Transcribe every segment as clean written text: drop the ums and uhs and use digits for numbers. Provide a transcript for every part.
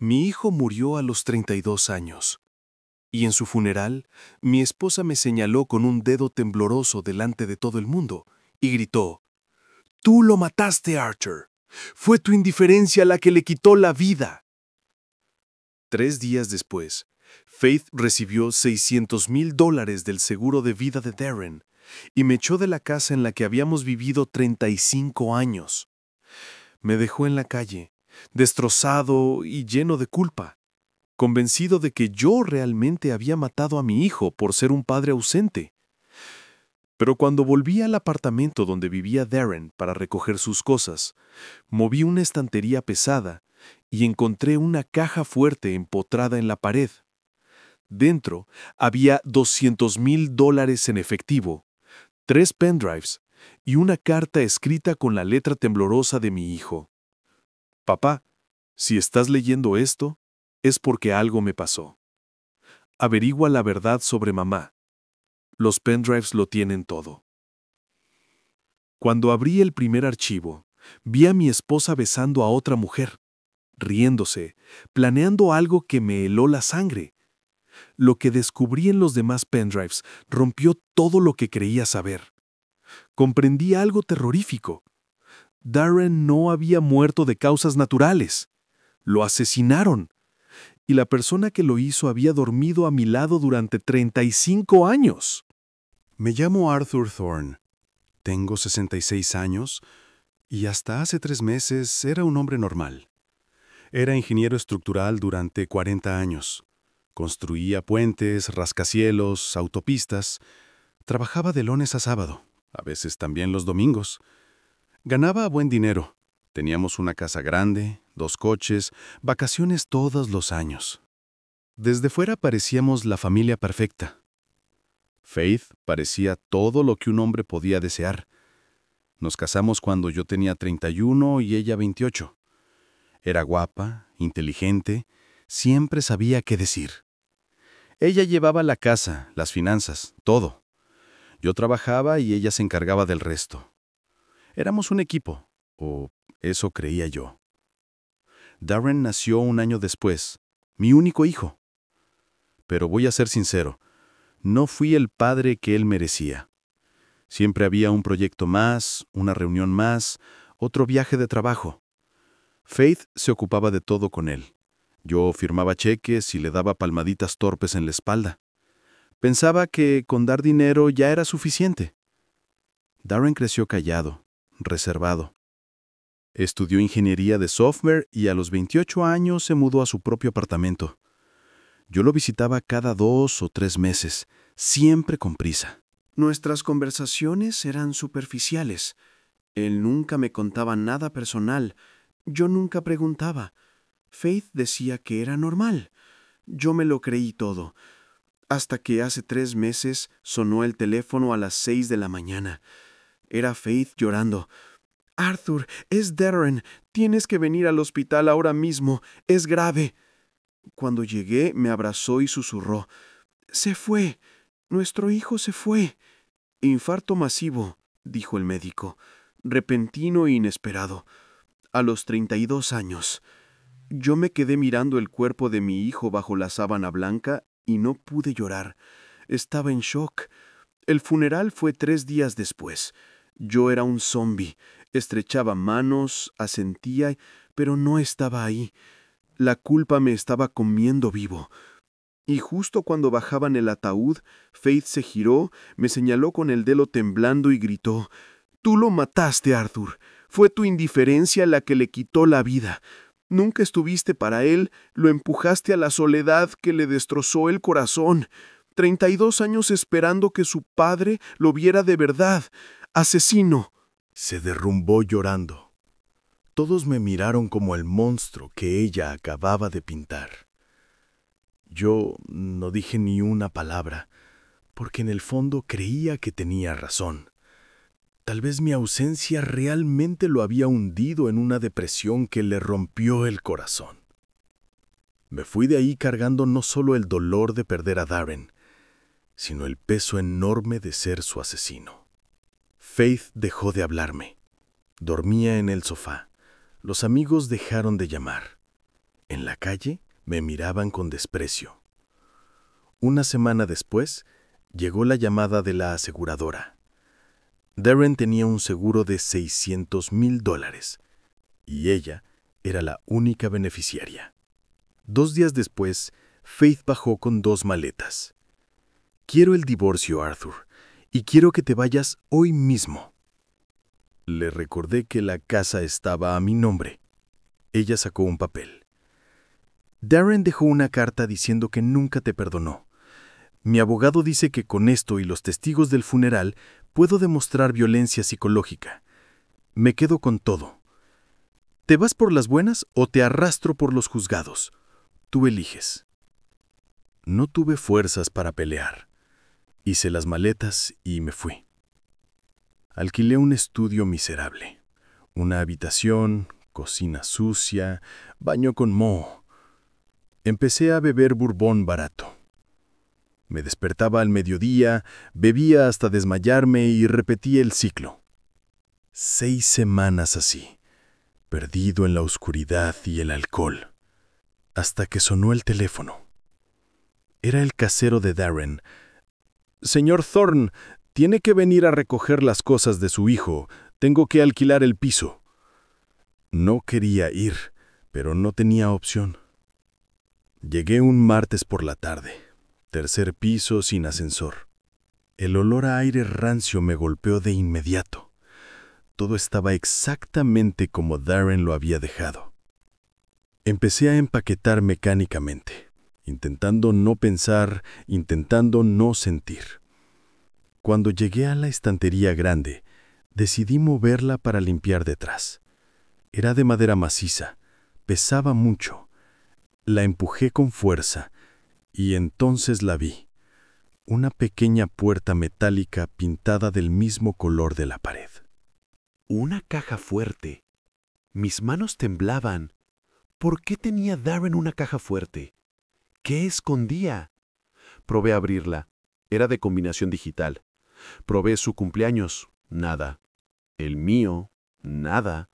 Mi hijo murió a los 32 años, y en su funeral, mi esposa me señaló con un dedo tembloroso delante de todo el mundo y gritó: «Tú lo mataste, Arthur. Fue tu indiferencia la que le quitó la vida». 3 días después, Faith recibió $600,000 del seguro de vida de Darren y me echó de la casa en la que habíamos vivido 35 años. Me dejó en la calle, destrozado y lleno de culpa, convencido de que yo realmente había matado a mi hijo por ser un padre ausente. Pero cuando volví al apartamento donde vivía Darren para recoger sus cosas, moví una estantería pesada y encontré una caja fuerte empotrada en la pared. Dentro había $200,000 en efectivo, 3 pendrives y una carta escrita con la letra temblorosa de mi hijo. «Papá, si estás leyendo esto, es porque algo me pasó. Averigua la verdad sobre mamá. Los pendrives lo tienen todo». Cuando abrí el primer archivo, vi a mi esposa besando a otra mujer, riéndose, planeando algo que me heló la sangre. Lo que descubrí en los demás pendrives rompió todo lo que creía saber. Comprendí algo terrorífico. Darren no había muerto de causas naturales. Lo asesinaron. Y la persona que lo hizo había dormido a mi lado durante 35 años. Me llamo Arthur Thorne. Tengo 66 años y hasta hace 3 meses era un hombre normal. Era ingeniero estructural durante 40 años. Construía puentes, rascacielos, autopistas. Trabajaba de lunes a sábado, a veces también los domingos. Ganaba buen dinero. Teníamos una casa grande, 2 coches, vacaciones todos los años. Desde fuera parecíamos la familia perfecta. Faith parecía todo lo que un hombre podía desear. Nos casamos cuando yo tenía 31 y ella 28. Era guapa, inteligente, siempre sabía qué decir. Ella llevaba la casa, las finanzas, todo. Yo trabajaba y ella se encargaba del resto. Éramos un equipo, o eso creía yo. Darren nació un año después, mi único hijo. Pero voy a ser sincero, no fui el padre que él merecía. Siempre había un proyecto más, una reunión más, otro viaje de trabajo. Faith se ocupaba de todo con él. Yo firmaba cheques y le daba palmaditas torpes en la espalda. Pensaba que con dar dinero ya era suficiente. Darren creció callado, reservado. Estudió ingeniería de software y a los 28 años se mudó a su propio apartamento. Yo lo visitaba cada 2 o 3 meses, siempre con prisa. Nuestras conversaciones eran superficiales. Él nunca me contaba nada personal. Yo nunca preguntaba. Faith decía que era normal. Yo me lo creí todo. Hasta que hace 3 meses sonó el teléfono a las 6 de la mañana. Era Faith llorando. «Arthur, es Darren. Tienes que venir al hospital ahora mismo. Es grave». Cuando llegué, me abrazó y susurró: «Se fue. Nuestro hijo se fue». «Infarto masivo», dijo el médico. «Repentino e inesperado. A los 32 años». Yo me quedé mirando el cuerpo de mi hijo bajo la sábana blanca y no pude llorar. Estaba en shock. El funeral fue 3 días después. Yo era un zombi. Estrechaba manos, asentía, pero no estaba ahí. La culpa me estaba comiendo vivo. Y justo cuando bajaban el ataúd, Faith se giró, me señaló con el dedo temblando y gritó: «Tú lo mataste, Arthur. Fue tu indiferencia la que le quitó la vida. Nunca estuviste para él, lo empujaste a la soledad que le destrozó el corazón. 32 años esperando que su padre lo viera de verdad. ¡Asesino!». Se derrumbó llorando. Todos me miraron como el monstruo que ella acababa de pintar. Yo no dije ni una palabra, porque en el fondo creía que tenía razón. Tal vez mi ausencia realmente lo había hundido en una depresión que le rompió el corazón. Me fui de ahí cargando no solo el dolor de perder a Darren, sino el peso enorme de ser su asesino. Faith dejó de hablarme. Dormía en el sofá. Los amigos dejaron de llamar. En la calle me miraban con desprecio. Una semana después, llegó la llamada de la aseguradora. Darren tenía un seguro de $600,000 y ella era la única beneficiaria. 2 días después, Faith bajó con 2 maletas. «Quiero el divorcio, Arthur, y quiero que te vayas hoy mismo». Le recordé que la casa estaba a mi nombre. Ella sacó un papel. «Darren dejó una carta diciendo que nunca te perdonó. Mi abogado dice que con esto y los testigos del funeral puedo demostrar violencia psicológica. Me quedo con todo. ¿Te vas por las buenas o te arrastro por los juzgados? Tú eliges». No tuve fuerzas para pelear. Hice las maletas y me fui. Alquilé un estudio miserable. Una habitación, cocina sucia, baño con moho. Empecé a beber bourbon barato. Me despertaba al mediodía, bebía hasta desmayarme y repetía el ciclo. 6 semanas así, perdido en la oscuridad y el alcohol, hasta que sonó el teléfono. Era el casero de Darren. «Señor Thorne, tiene que venir a recoger las cosas de su hijo. Tengo que alquilar el piso». No quería ir, pero no tenía opción. Llegué un martes por la tarde. 3er piso sin ascensor. El olor a aire rancio me golpeó de inmediato. Todo estaba exactamente como Darren lo había dejado. Empecé a empaquetar mecánicamente, intentando no pensar, intentando no sentir. Cuando llegué a la estantería grande, decidí moverla para limpiar detrás. Era de madera maciza, pesaba mucho. La empujé con fuerza y entonces la vi. Una pequeña puerta metálica pintada del mismo color de la pared. Una caja fuerte. Mis manos temblaban. ¿Por qué tenía Darren una caja fuerte? ¿Qué escondía? Probé abrirla. Era de combinación digital. Probé su cumpleaños. Nada. El mío. Nada.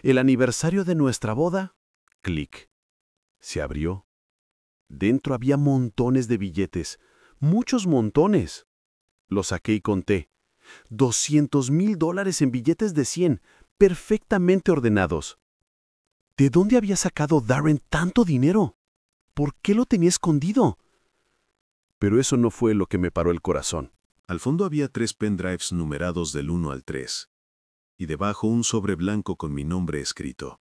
El aniversario de nuestra boda. Clic. Se abrió. Dentro había montones de billetes. Muchos montones. Lo saqué y conté. $200,000 en billetes de 100, perfectamente ordenados. ¿De dónde había sacado Darren tanto dinero? ¿Por qué lo tenía escondido? Pero eso no fue lo que me paró el corazón. Al fondo había 3 pendrives numerados del 1 al 3, y debajo un sobre blanco con mi nombre escrito.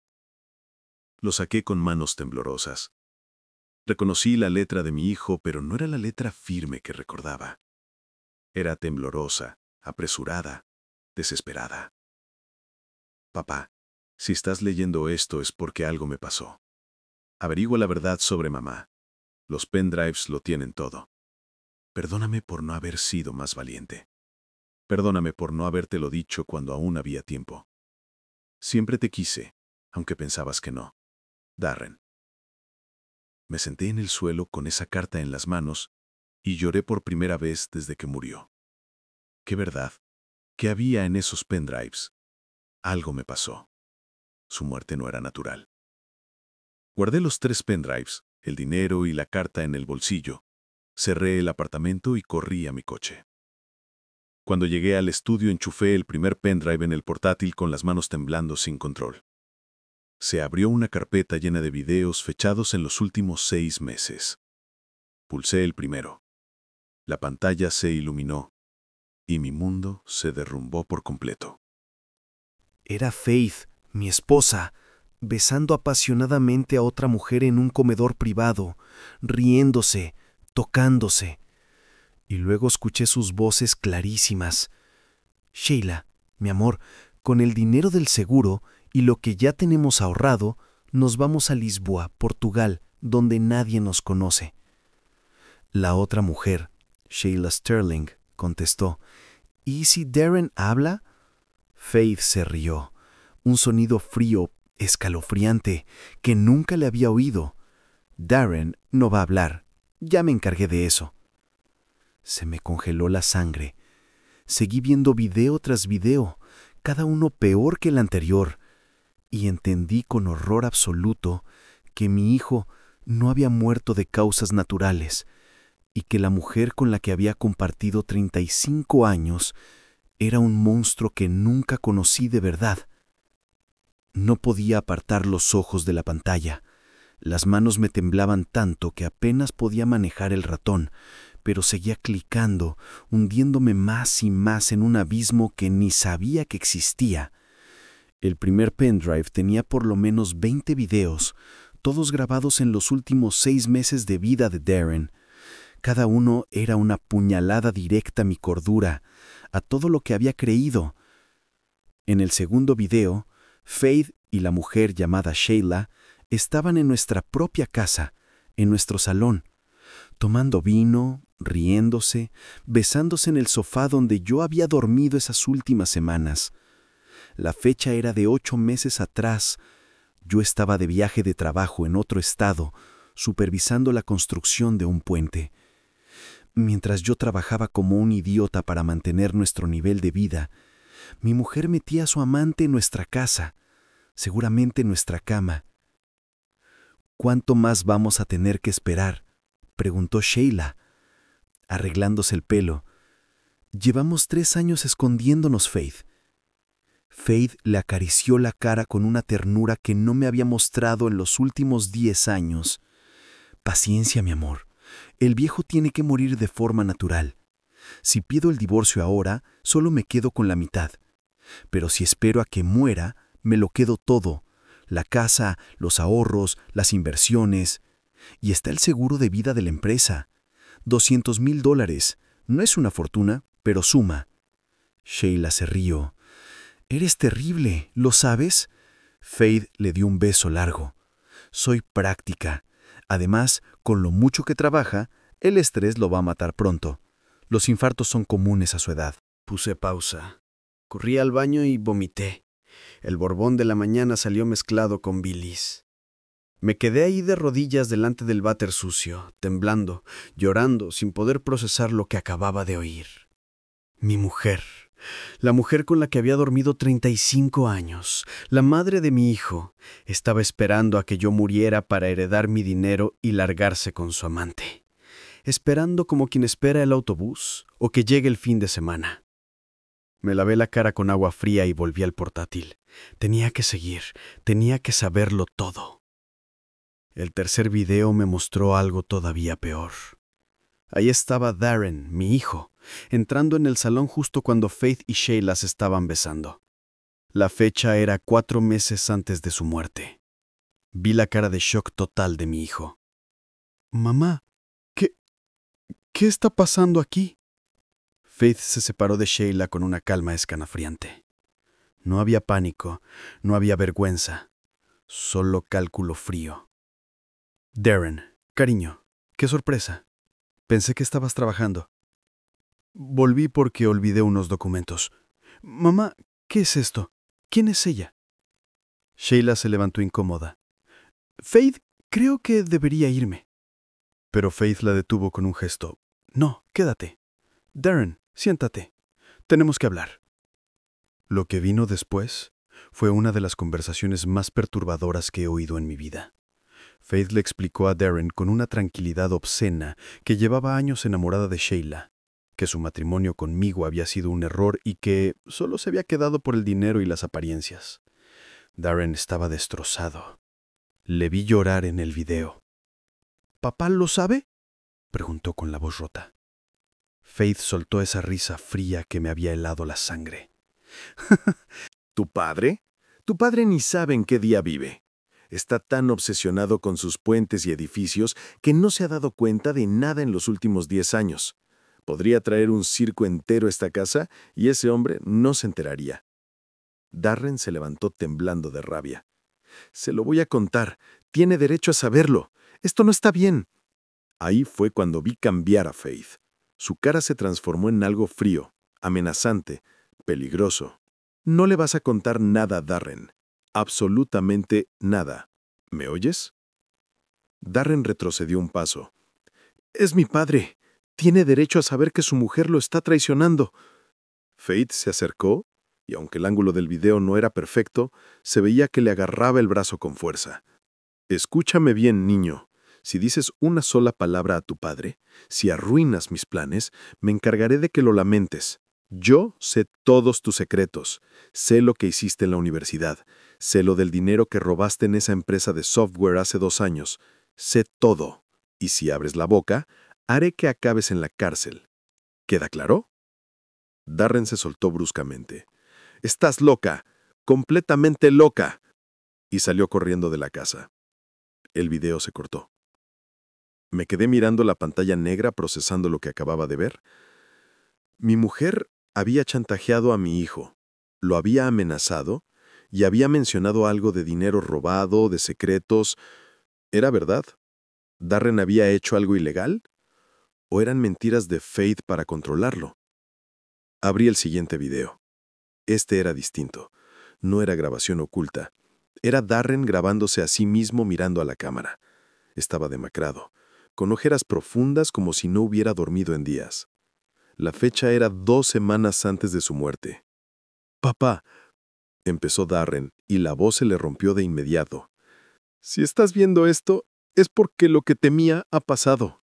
Lo saqué con manos temblorosas. Reconocí la letra de mi hijo, pero no era la letra firme que recordaba. Era temblorosa, apresurada, desesperada. «Papá, si estás leyendo esto es porque algo me pasó. Averigua la verdad sobre mamá. Los pendrives lo tienen todo. Perdóname por no haber sido más valiente. Perdóname por no habértelo dicho cuando aún había tiempo. Siempre te quise, aunque pensabas que no. Darren». Me senté en el suelo con esa carta en las manos y lloré por primera vez desde que murió. ¿Qué verdad? ¿Qué había en esos pendrives? Algo me pasó. Su muerte no era natural. Guardé los 3 pendrives, el dinero y la carta en el bolsillo. Cerré el apartamento y corrí a mi coche. Cuando llegué al estudio enchufé el primer pendrive en el portátil con las manos temblando sin control. Se abrió una carpeta llena de videos fechados en los últimos 6 meses. Pulsé el primero. La pantalla se iluminó y mi mundo se derrumbó por completo. Era Faith, mi esposa, besando apasionadamente a otra mujer en un comedor privado, riéndose, tocándose. Y luego escuché sus voces clarísimas. «Sheila, mi amor, con el dinero del seguro y lo que ya tenemos ahorrado, nos vamos a Lisboa, Portugal, donde nadie nos conoce». La otra mujer, Sheila Sterling, contestó: «¿Y si Darren habla?» Faith se rió. Un sonido frío, escalofriante, que nunca le había oído. «Darren no va a hablar. Ya me encargué de eso». Se me congeló la sangre. Seguí viendo video tras video, cada uno peor que el anterior, y entendí con horror absoluto que mi hijo no había muerto de causas naturales y que la mujer con la que había compartido 35 años era un monstruo que nunca conocí de verdad. No podía apartar los ojos de la pantalla. Las manos me temblaban tanto que apenas podía manejar el ratón, pero seguía clicando, hundiéndome más y más en un abismo que ni sabía que existía. El primer pendrive tenía por lo menos 20 videos, todos grabados en los últimos 6 meses de vida de Darren. Cada uno era una puñalada directa a mi cordura, a todo lo que había creído. En el segundo video, Faith y la mujer llamada Sheila estaban en nuestra propia casa, en nuestro salón, tomando vino, riéndose, besándose en el sofá donde yo había dormido esas últimas semanas. La fecha era de 8 meses atrás. Yo estaba de viaje de trabajo en otro estado, supervisando la construcción de un puente. Mientras yo trabajaba como un idiota para mantener nuestro nivel de vida, mi mujer metía a su amante en nuestra casa, seguramente en nuestra cama. ¿Cuánto más vamos a tener que esperar?, preguntó Sheila, arreglándose el pelo. Llevamos 3 años escondiéndonos, Faith. Faith le acarició la cara con una ternura que no me había mostrado en los últimos 10 años. Paciencia, mi amor. El viejo tiene que morir de forma natural. Si pido el divorcio ahora, solo me quedo con la mitad. Pero si espero a que muera, me lo quedo todo. La casa, los ahorros, las inversiones. Y está el seguro de vida de la empresa. $200,000. No es una fortuna, pero suma. Sheila se rió. Eres terrible, ¿lo sabes? Faith le dio un beso largo. Soy práctica. Además, con lo mucho que trabaja, el estrés lo va a matar pronto. Los infartos son comunes a su edad. Puse pausa. Corrí al baño y vomité. El borbón de la mañana salió mezclado con bilis. Me quedé ahí de rodillas delante del váter sucio, temblando, llorando, sin poder procesar lo que acababa de oír. Mi mujer. La mujer con la que había dormido 35 años, la madre de mi hijo, estaba esperando a que yo muriera para heredar mi dinero y largarse con su amante. Esperando como quien espera el autobús o que llegue el fin de semana. Me lavé la cara con agua fría y volví al portátil. Tenía que seguir, tenía que saberlo todo. El tercer video me mostró algo todavía peor. Ahí estaba Darren, mi hijo, entrando en el salón justo cuando Faith y Sheila se estaban besando. La fecha era 4 meses antes de su muerte. Vi la cara de shock total de mi hijo. «Mamá, ¿qué está pasando aquí?» Faith se separó de Sheila con una calma escalofriante. No había pánico, no había vergüenza, solo cálculo frío. «Darren, cariño, qué sorpresa. Pensé que estabas trabajando. Volví porque olvidé unos documentos. Mamá, ¿qué es esto? ¿Quién es ella?» Sheila se levantó incómoda. «Faith, creo que debería irme». Pero Faith la detuvo con un gesto. «No, quédate. Darren, siéntate. Tenemos que hablar». Lo que vino después fue una de las conversaciones más perturbadoras que he oído en mi vida. Faith le explicó a Darren con una tranquilidad obscena que llevaba años enamorada de Sheila, que su matrimonio conmigo había sido un error y que solo se había quedado por el dinero y las apariencias. Darren estaba destrozado. Le vi llorar en el video. «¿Papá lo sabe?», preguntó con la voz rota. Faith soltó esa risa fría que me había helado la sangre. ¿Tu padre? Tu padre ni sabe en qué día vive. Está tan obsesionado con sus puentes y edificios que no se ha dado cuenta de nada en los últimos 10 años. Podría traer un circo entero a esta casa y ese hombre no se enteraría. Darren se levantó temblando de rabia. «Se lo voy a contar. Tiene derecho a saberlo. Esto no está bien». Ahí fue cuando vi cambiar a Faith. Su cara se transformó en algo frío, amenazante, peligroso. «No le vas a contar nada a Darren. Absolutamente nada. ¿Me oyes?» Darren retrocedió un paso. «Es mi padre. Tiene derecho a saber que su mujer lo está traicionando». Faith se acercó, y aunque el ángulo del video no era perfecto, se veía que le agarraba el brazo con fuerza. Escúchame bien, niño. Si dices una sola palabra a tu padre, si arruinas mis planes, me encargaré de que lo lamentes. Yo sé todos tus secretos. Sé lo que hiciste en la universidad. Sé lo del dinero que robaste en esa empresa de software hace 2 años. Sé todo. Y si abres la boca, haré que acabes en la cárcel. ¿Queda claro? Darren se soltó bruscamente. «Estás loca, completamente loca», y salió corriendo de la casa. El video se cortó. Me quedé mirando la pantalla negra procesando lo que acababa de ver. Mi mujer había chantajeado a mi hijo, lo había amenazado y había mencionado algo de dinero robado, de secretos. ¿Era verdad? ¿Darren había hecho algo ilegal? ¿O eran mentiras de Faith para controlarlo? Abrí el siguiente video. Este era distinto. No era grabación oculta. Era Darren grabándose a sí mismo mirando a la cámara. Estaba demacrado, con ojeras profundas como si no hubiera dormido en días. La fecha era 2 semanas antes de su muerte. «Papá», empezó Darren, y la voz se le rompió de inmediato. «Si estás viendo esto, es porque lo que temía ha pasado.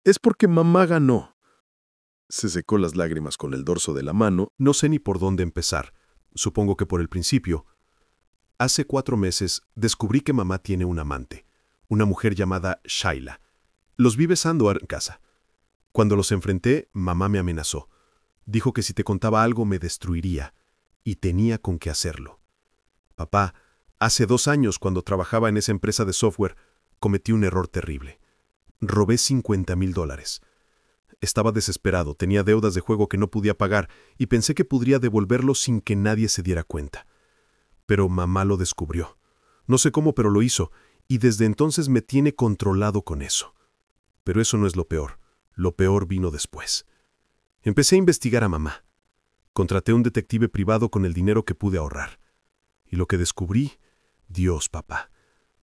Es porque mamá ganó». Se secó las lágrimas con el dorso de la mano. No sé ni por dónde empezar. Supongo que por el principio. Hace 4 meses descubrí que mamá tiene un amante, una mujer llamada Shaila. Los vi besando en casa. Cuando los enfrenté, mamá me amenazó. Dijo que si te contaba algo me destruiría, y tenía con qué hacerlo. Papá, hace 2 años, cuando trabajaba en esa empresa de software, cometí un error terrible. Robé $50,000. Estaba desesperado, tenía deudas de juego que no podía pagar y pensé que podría devolverlos sin que nadie se diera cuenta. Pero mamá lo descubrió. No sé cómo, pero lo hizo, y desde entonces me tiene controlado con eso. Pero eso no es lo peor. Lo peor vino después. Empecé a investigar a mamá. Contraté un detective privado con el dinero que pude ahorrar. Y lo que descubrí, Dios, papá,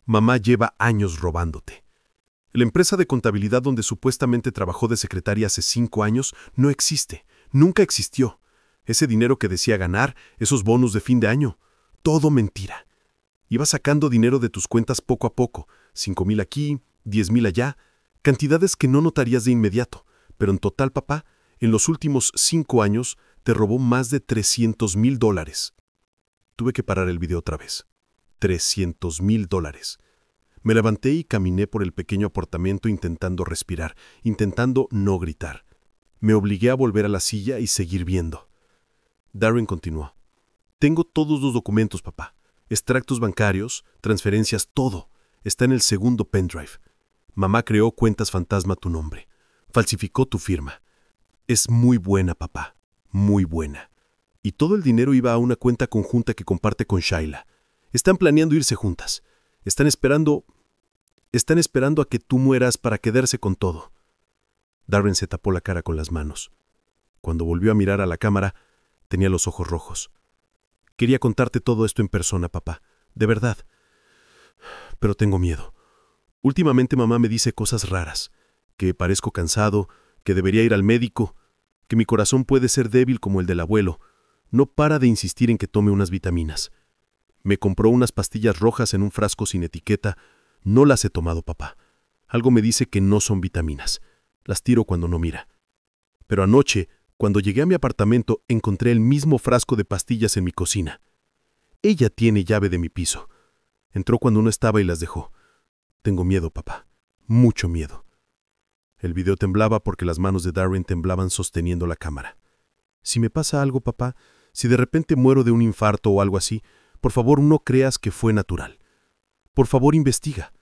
mamá lleva años robándote. La empresa de contabilidad donde supuestamente trabajó de secretaria hace 5 años no existe, nunca existió. Ese dinero que decía ganar, esos bonos de fin de año, todo mentira. Iba sacando dinero de tus cuentas poco a poco, 5,000 aquí, 10,000 allá, cantidades que no notarías de inmediato, pero en total, papá, en los últimos 5 años te robó más de $300,000. Tuve que parar el video otra vez. $300,000. Me levanté y caminé por el pequeño apartamento intentando respirar, intentando no gritar. Me obligué a volver a la silla y seguir viendo. Darren continuó. Tengo todos los documentos, papá. Extractos bancarios, transferencias, todo. Está en el segundo pendrive. Mamá creó cuentas fantasma a tu nombre. Falsificó tu firma. Es muy buena, papá. Muy buena. Y todo el dinero iba a una cuenta conjunta que comparte con Shaila. Están planeando irse juntas. Están esperando a que tú mueras para quedarse con todo. Darren se tapó la cara con las manos. Cuando volvió a mirar a la cámara, tenía los ojos rojos. Quería contarte todo esto en persona, papá. De verdad. Pero tengo miedo. Últimamente mamá me dice cosas raras. Que parezco cansado, que debería ir al médico, que mi corazón puede ser débil como el del abuelo. No para de insistir en que tome unas vitaminas. Me compró unas pastillas rojas en un frasco sin etiqueta. No las he tomado, papá. Algo me dice que no son vitaminas. Las tiro cuando no mira. Pero anoche, cuando llegué a mi apartamento, encontré el mismo frasco de pastillas en mi cocina. Ella tiene llave de mi piso. Entró cuando no estaba y las dejó. Tengo miedo, papá. Mucho miedo. El video temblaba porque las manos de Darren temblaban sosteniendo la cámara. Si me pasa algo, papá, si de repente muero de un infarto o algo así, por favor no creas que fue natural. Por favor investiga.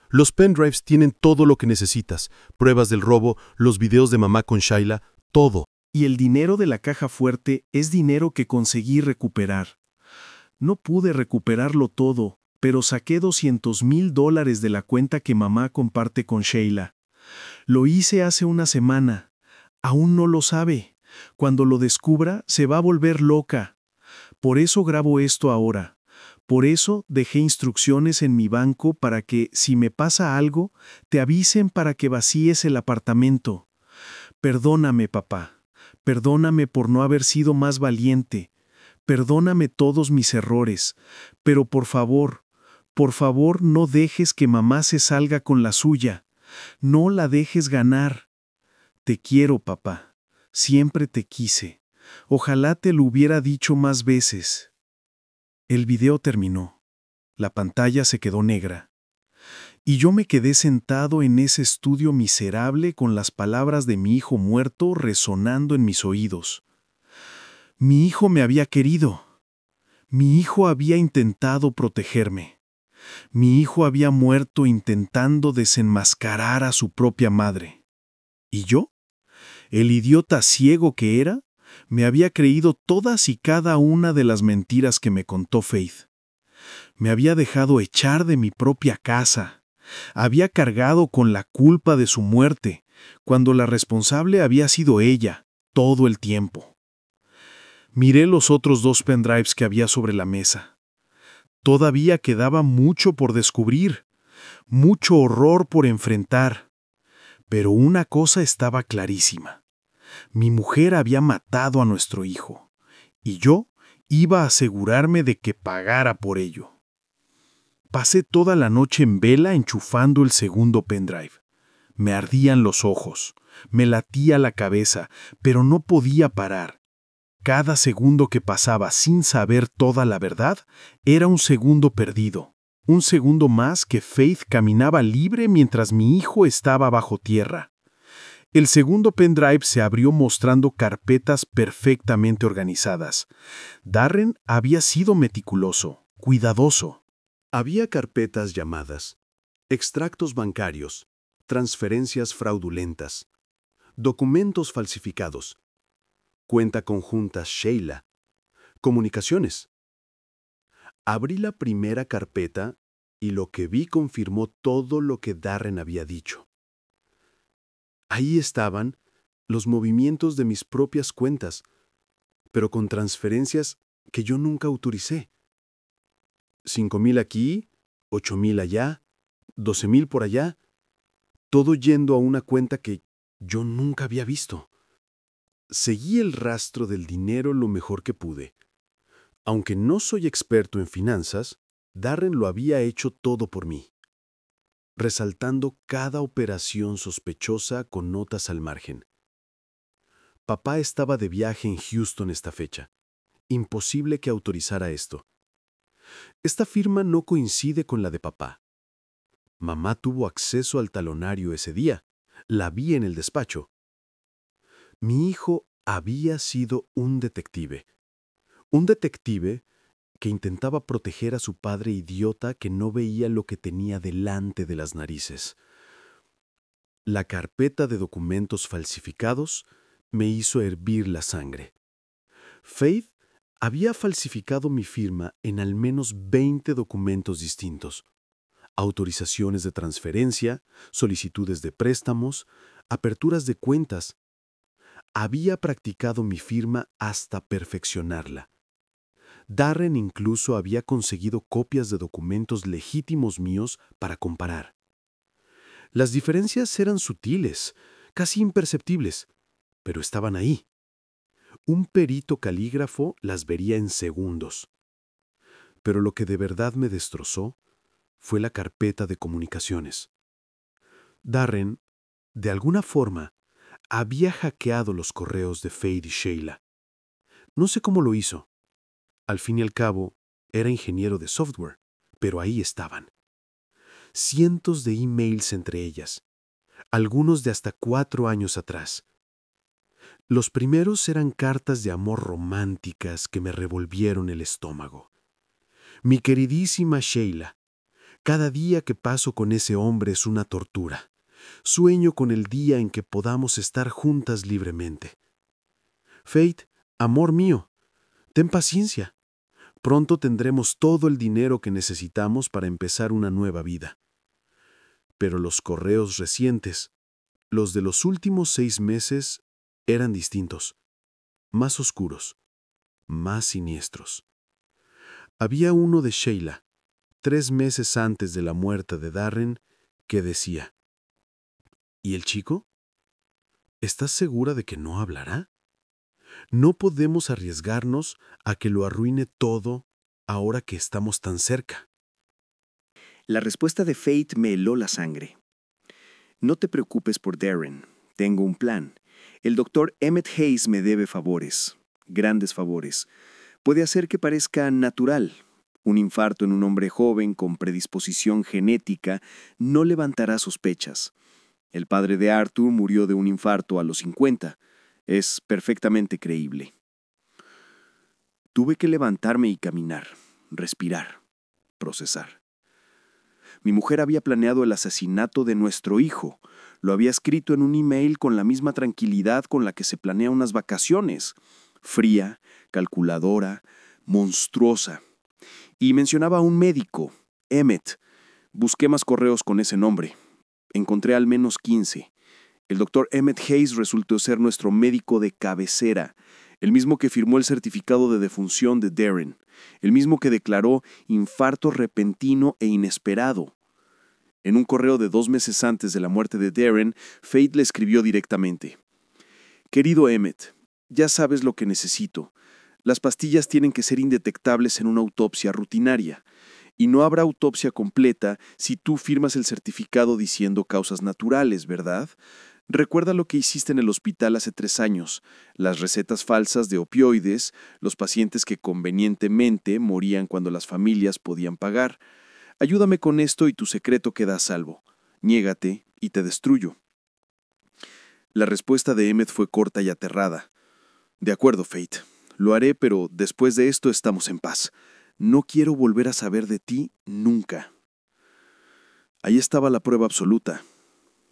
Los pendrives tienen todo lo que necesitas. Pruebas del robo, los videos de mamá con Shaila, todo. Y el dinero de la caja fuerte es dinero que conseguí recuperar. No pude recuperarlo todo, pero saqué $200,000 de la cuenta que mamá comparte con Sheila. Lo hice hace una semana. Aún no lo sabe. Cuando lo descubra, se va a volver loca. Por eso grabo esto ahora. Por eso dejé instrucciones en mi banco para que, si me pasa algo, te avisen para que vacíes el apartamento. Perdóname, papá. Perdóname por no haber sido más valiente. Perdóname todos mis errores. Pero por favor, Por favor, no dejes que mamá se salga con la suya. No la dejes ganar. Te quiero, papá. Siempre te quise. Ojalá te lo hubiera dicho más veces. El video terminó. La pantalla se quedó negra. Y yo me quedé sentado en ese estudio miserable con las palabras de mi hijo muerto resonando en mis oídos. Mi hijo me había querido. Mi hijo había intentado protegerme. Mi hijo había muerto intentando desenmascarar a su propia madre. ¿Y yo? El idiota ciego que era, me había creído todas y cada una de las mentiras que me contó Faith. Me había dejado echar de mi propia casa. Había cargado con la culpa de su muerte, cuando la responsable había sido ella, todo el tiempo. Miré los otros 2 pendrives que había sobre la mesa. Todavía quedaba mucho por descubrir, mucho horror por enfrentar. Pero una cosa estaba clarísima. Mi mujer había matado a nuestro hijo, y yo iba a asegurarme de que pagara por ello. Pasé toda la noche en vela enchufando el segundo pendrive. Me ardían los ojos, me latía la cabeza, pero no podía parar. Cada segundo que pasaba sin saber toda la verdad era un segundo perdido. Un segundo más que Faith caminaba libre mientras mi hijo estaba bajo tierra. El segundo pendrive se abrió mostrando carpetas perfectamente organizadas. Darren había sido meticuloso, cuidadoso. Había carpetas llamadas extractos bancarios, transferencias fraudulentas, documentos falsificados, cuenta conjunta Sheila, comunicaciones. Abrí la primera carpeta y lo que vi confirmó todo lo que Darren había dicho. Ahí estaban los movimientos de mis propias cuentas, pero con transferencias que yo nunca autoricé. 5,000 aquí, 8,000 allá, 12,000 por allá, todo yendo a una cuenta que yo nunca había visto. Seguí el rastro del dinero lo mejor que pude. Aunque no soy experto en finanzas, Darren lo había hecho todo por mí, resaltando cada operación sospechosa con notas al margen. Papá estaba de viaje en Houston esta fecha. Imposible que autorizara esto. Esta firma no coincide con la de papá. Mamá tuvo acceso al talonario ese día. La vi en el despacho. Mi hijo había sido un detective. Un detective que intentaba proteger a su padre idiota que no veía lo que tenía delante de las narices. La carpeta de documentos falsificados me hizo hervir la sangre. Faith había falsificado mi firma en al menos 20 documentos distintos. Autorizaciones de transferencia, solicitudes de préstamos, aperturas de cuentas. Había practicado mi firma hasta perfeccionarla. Darren incluso había conseguido copias de documentos legítimos míos para comparar. Las diferencias eran sutiles, casi imperceptibles, pero estaban ahí. Un perito calígrafo las vería en segundos. Pero lo que de verdad me destrozó fue la carpeta de comunicaciones. Darren, de alguna forma, había hackeado los correos de Faith y Sheila. No sé cómo lo hizo. Al fin y al cabo, era ingeniero de software, pero ahí estaban. Cientos de emails entre ellas, algunos de hasta 4 años atrás. Los primeros eran cartas de amor románticas que me revolvieron el estómago. Mi queridísima Sheila, cada día que paso con ese hombre es una tortura. Sueño con el día en que podamos estar juntas libremente. Faith, amor mío, ten paciencia. Pronto tendremos todo el dinero que necesitamos para empezar una nueva vida. Pero los correos recientes, los de los últimos 6 meses, eran distintos, más oscuros, más siniestros. Había uno de Sheila, 3 meses antes de la muerte de Darren, que decía: ¿Y el chico? ¿Estás segura de que no hablará? No podemos arriesgarnos a que lo arruine todo ahora que estamos tan cerca. La respuesta de Faith me heló la sangre. No te preocupes por Darren. Tengo un plan. El doctor Emmett Hayes me debe favores. Grandes favores. Puede hacer que parezca natural. Un infarto en un hombre joven con predisposición genética no levantará sospechas. El padre de Arthur murió de un infarto a los 50. Es perfectamente creíble. Tuve que levantarme y caminar, respirar, procesar. Mi mujer había planeado el asesinato de nuestro hijo. Lo había escrito en un email con la misma tranquilidad con la que se planea unas vacaciones. Fría, calculadora, monstruosa. Y mencionaba a un médico, Emmett. Busqué más correos con ese nombre. Encontré al menos 15. El doctor Emmett Hayes resultó ser nuestro médico de cabecera, el mismo que firmó el certificado de defunción de Darren, el mismo que declaró infarto repentino e inesperado. En un correo de 2 meses antes de la muerte de Darren, Faith le escribió directamente: Querido Emmett, ya sabes lo que necesito. Las pastillas tienen que ser indetectables en una autopsia rutinaria, y no habrá autopsia completa si tú firmas el certificado diciendo causas naturales, ¿verdad? Recuerda lo que hiciste en el hospital hace 3 años, las recetas falsas de opioides, los pacientes que convenientemente morían cuando las familias podían pagar. Ayúdame con esto y tu secreto queda a salvo. Niégate y te destruyo. La respuesta de Emmett fue corta y aterrada. De acuerdo, Faith. Lo haré, pero después de esto estamos en paz. No quiero volver a saber de ti nunca. Ahí estaba la prueba absoluta.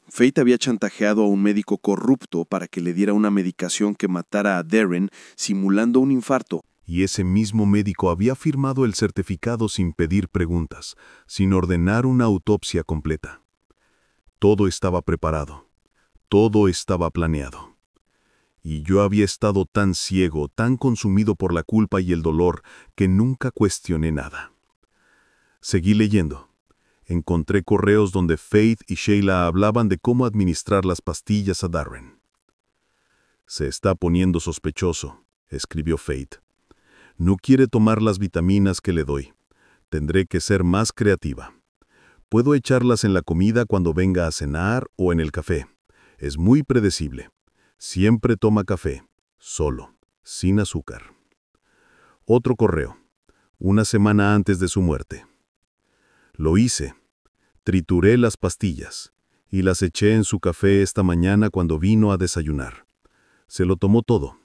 Faith había chantajeado a un médico corrupto para que le diera una medicación que matara a Darren simulando un infarto. Y ese mismo médico había firmado el certificado sin pedir preguntas, sin ordenar una autopsia completa. Todo estaba preparado. Todo estaba planeado. Y yo había estado tan ciego, tan consumido por la culpa y el dolor, que nunca cuestioné nada. Seguí leyendo. Encontré correos donde Faith y Sheila hablaban de cómo administrar las pastillas a Darren. Se está poniendo sospechoso, escribió Faith. No quiere tomar las vitaminas que le doy. Tendré que ser más creativa. Puedo echarlas en la comida cuando venga a cenar o en el café. Es muy predecible. Siempre toma café, solo, sin azúcar. Otro correo, 1 semana antes de su muerte. Lo hice. Trituré las pastillas y las eché en su café esta mañana cuando vino a desayunar. Se lo tomó todo.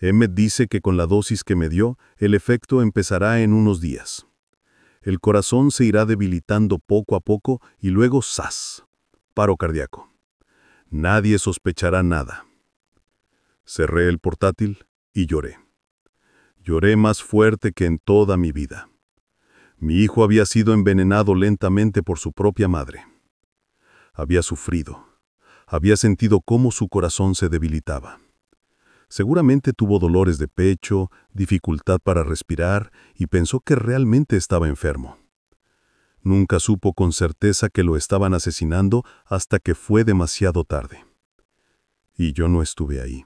Emmett dice que con la dosis que me dio, el efecto empezará en unos días. El corazón se irá debilitando poco a poco y luego ¡zas! Paro cardíaco. Nadie sospechará nada. Cerré el portátil y lloré. Lloré más fuerte que en toda mi vida. Mi hijo había sido envenenado lentamente por su propia madre. Había sufrido. Había sentido cómo su corazón se debilitaba. Seguramente tuvo dolores de pecho, dificultad para respirar y pensó que realmente estaba enfermo. Nunca supo con certeza que lo estaban asesinando hasta que fue demasiado tarde. Y yo no estuve ahí.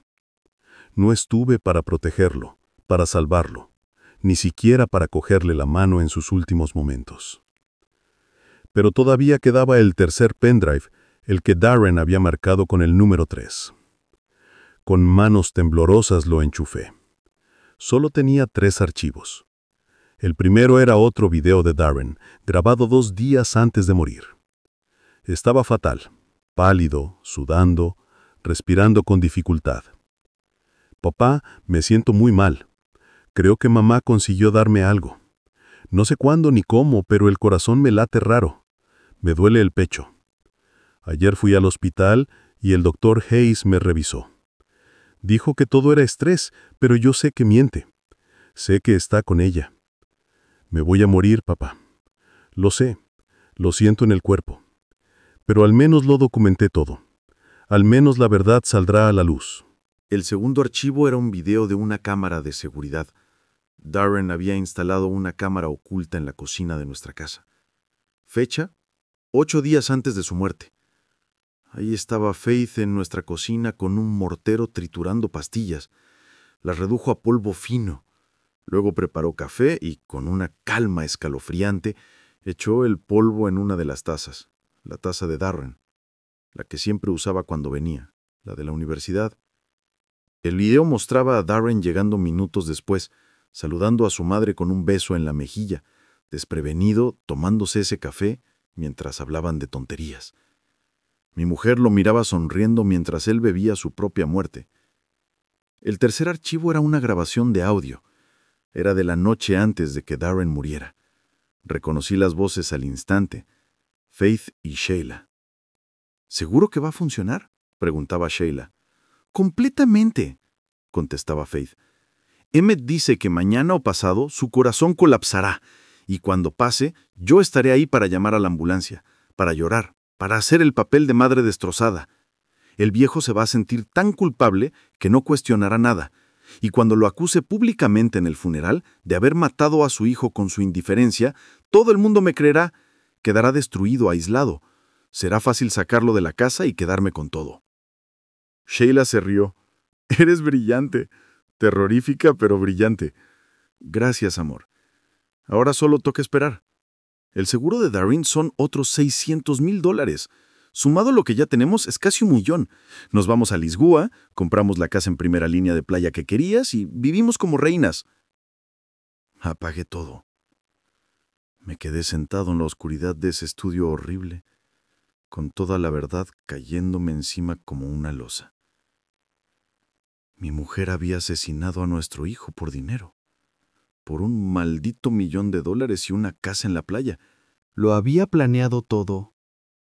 No estuve para protegerlo, para salvarlo, ni siquiera para cogerle la mano en sus últimos momentos. Pero todavía quedaba el tercer pendrive, el que Darren había marcado con el número 3. Con manos temblorosas lo enchufé. Solo tenía 3 archivos. El primero era otro video de Darren, grabado 2 días antes de morir. Estaba fatal, pálido, sudando, respirando con dificultad. Papá, me siento muy mal. Creo que mamá consiguió darme algo. No sé cuándo ni cómo, pero el corazón me late raro. Me duele el pecho. Ayer fui al hospital y el doctor Hayes me revisó. Dijo que todo era estrés, pero yo sé que miente. Sé que está con ella. Me voy a morir, papá. Lo sé, lo siento en el cuerpo. Pero al menos lo documenté todo. Al menos la verdad saldrá a la luz. El segundo archivo era un video de una cámara de seguridad. Darren había instalado una cámara oculta en la cocina de nuestra casa. Fecha: 8 días antes de su muerte. Ahí estaba Faith en nuestra cocina con un mortero triturando pastillas. Las redujo a polvo fino. Luego preparó café y, con una calma escalofriante, Echó el polvo en una de las tazas, la taza de Darren, la que siempre usaba cuando venía, la de la universidad. El video mostraba a Darren llegando minutos después, saludando a su madre con un beso en la mejilla, desprevenido, tomándose ese café mientras hablaban de tonterías. Mi mujer lo miraba sonriendo mientras él bebía su propia muerte. El tercer archivo era una grabación de audio. Era de la noche antes de que Darren muriera. Reconocí las voces al instante. Faith y Sheila. ¿Seguro que va a funcionar?, preguntaba Sheila. Completamente, contestaba Faith. Emmett dice que mañana o pasado su corazón colapsará, y cuando pase, yo estaré ahí para llamar a la ambulancia, para llorar, para hacer el papel de madre destrozada. El viejo se va a sentir tan culpable que no cuestionará nada, y cuando lo acuse públicamente en el funeral de haber matado a su hijo con su indiferencia, todo el mundo me creerá. Quedará destruido, aislado. Será fácil sacarlo de la casa y quedarme con todo. Sheila se rió. Eres brillante. Terrorífica, pero brillante. Gracias, amor. Ahora solo toca esperar. El seguro de Darren son otros $600,000. Sumado lo que ya tenemos es casi 1,000,000. Nos vamos a Lisboa, compramos la casa en primera línea de playa que querías y vivimos como reinas. Apagué todo. Me quedé sentado en la oscuridad de ese estudio horrible, con toda la verdad cayéndome encima como una losa. Mi mujer había asesinado a nuestro hijo por dinero, por un maldito $1,000,000 y una casa en la playa. Lo había planeado todo.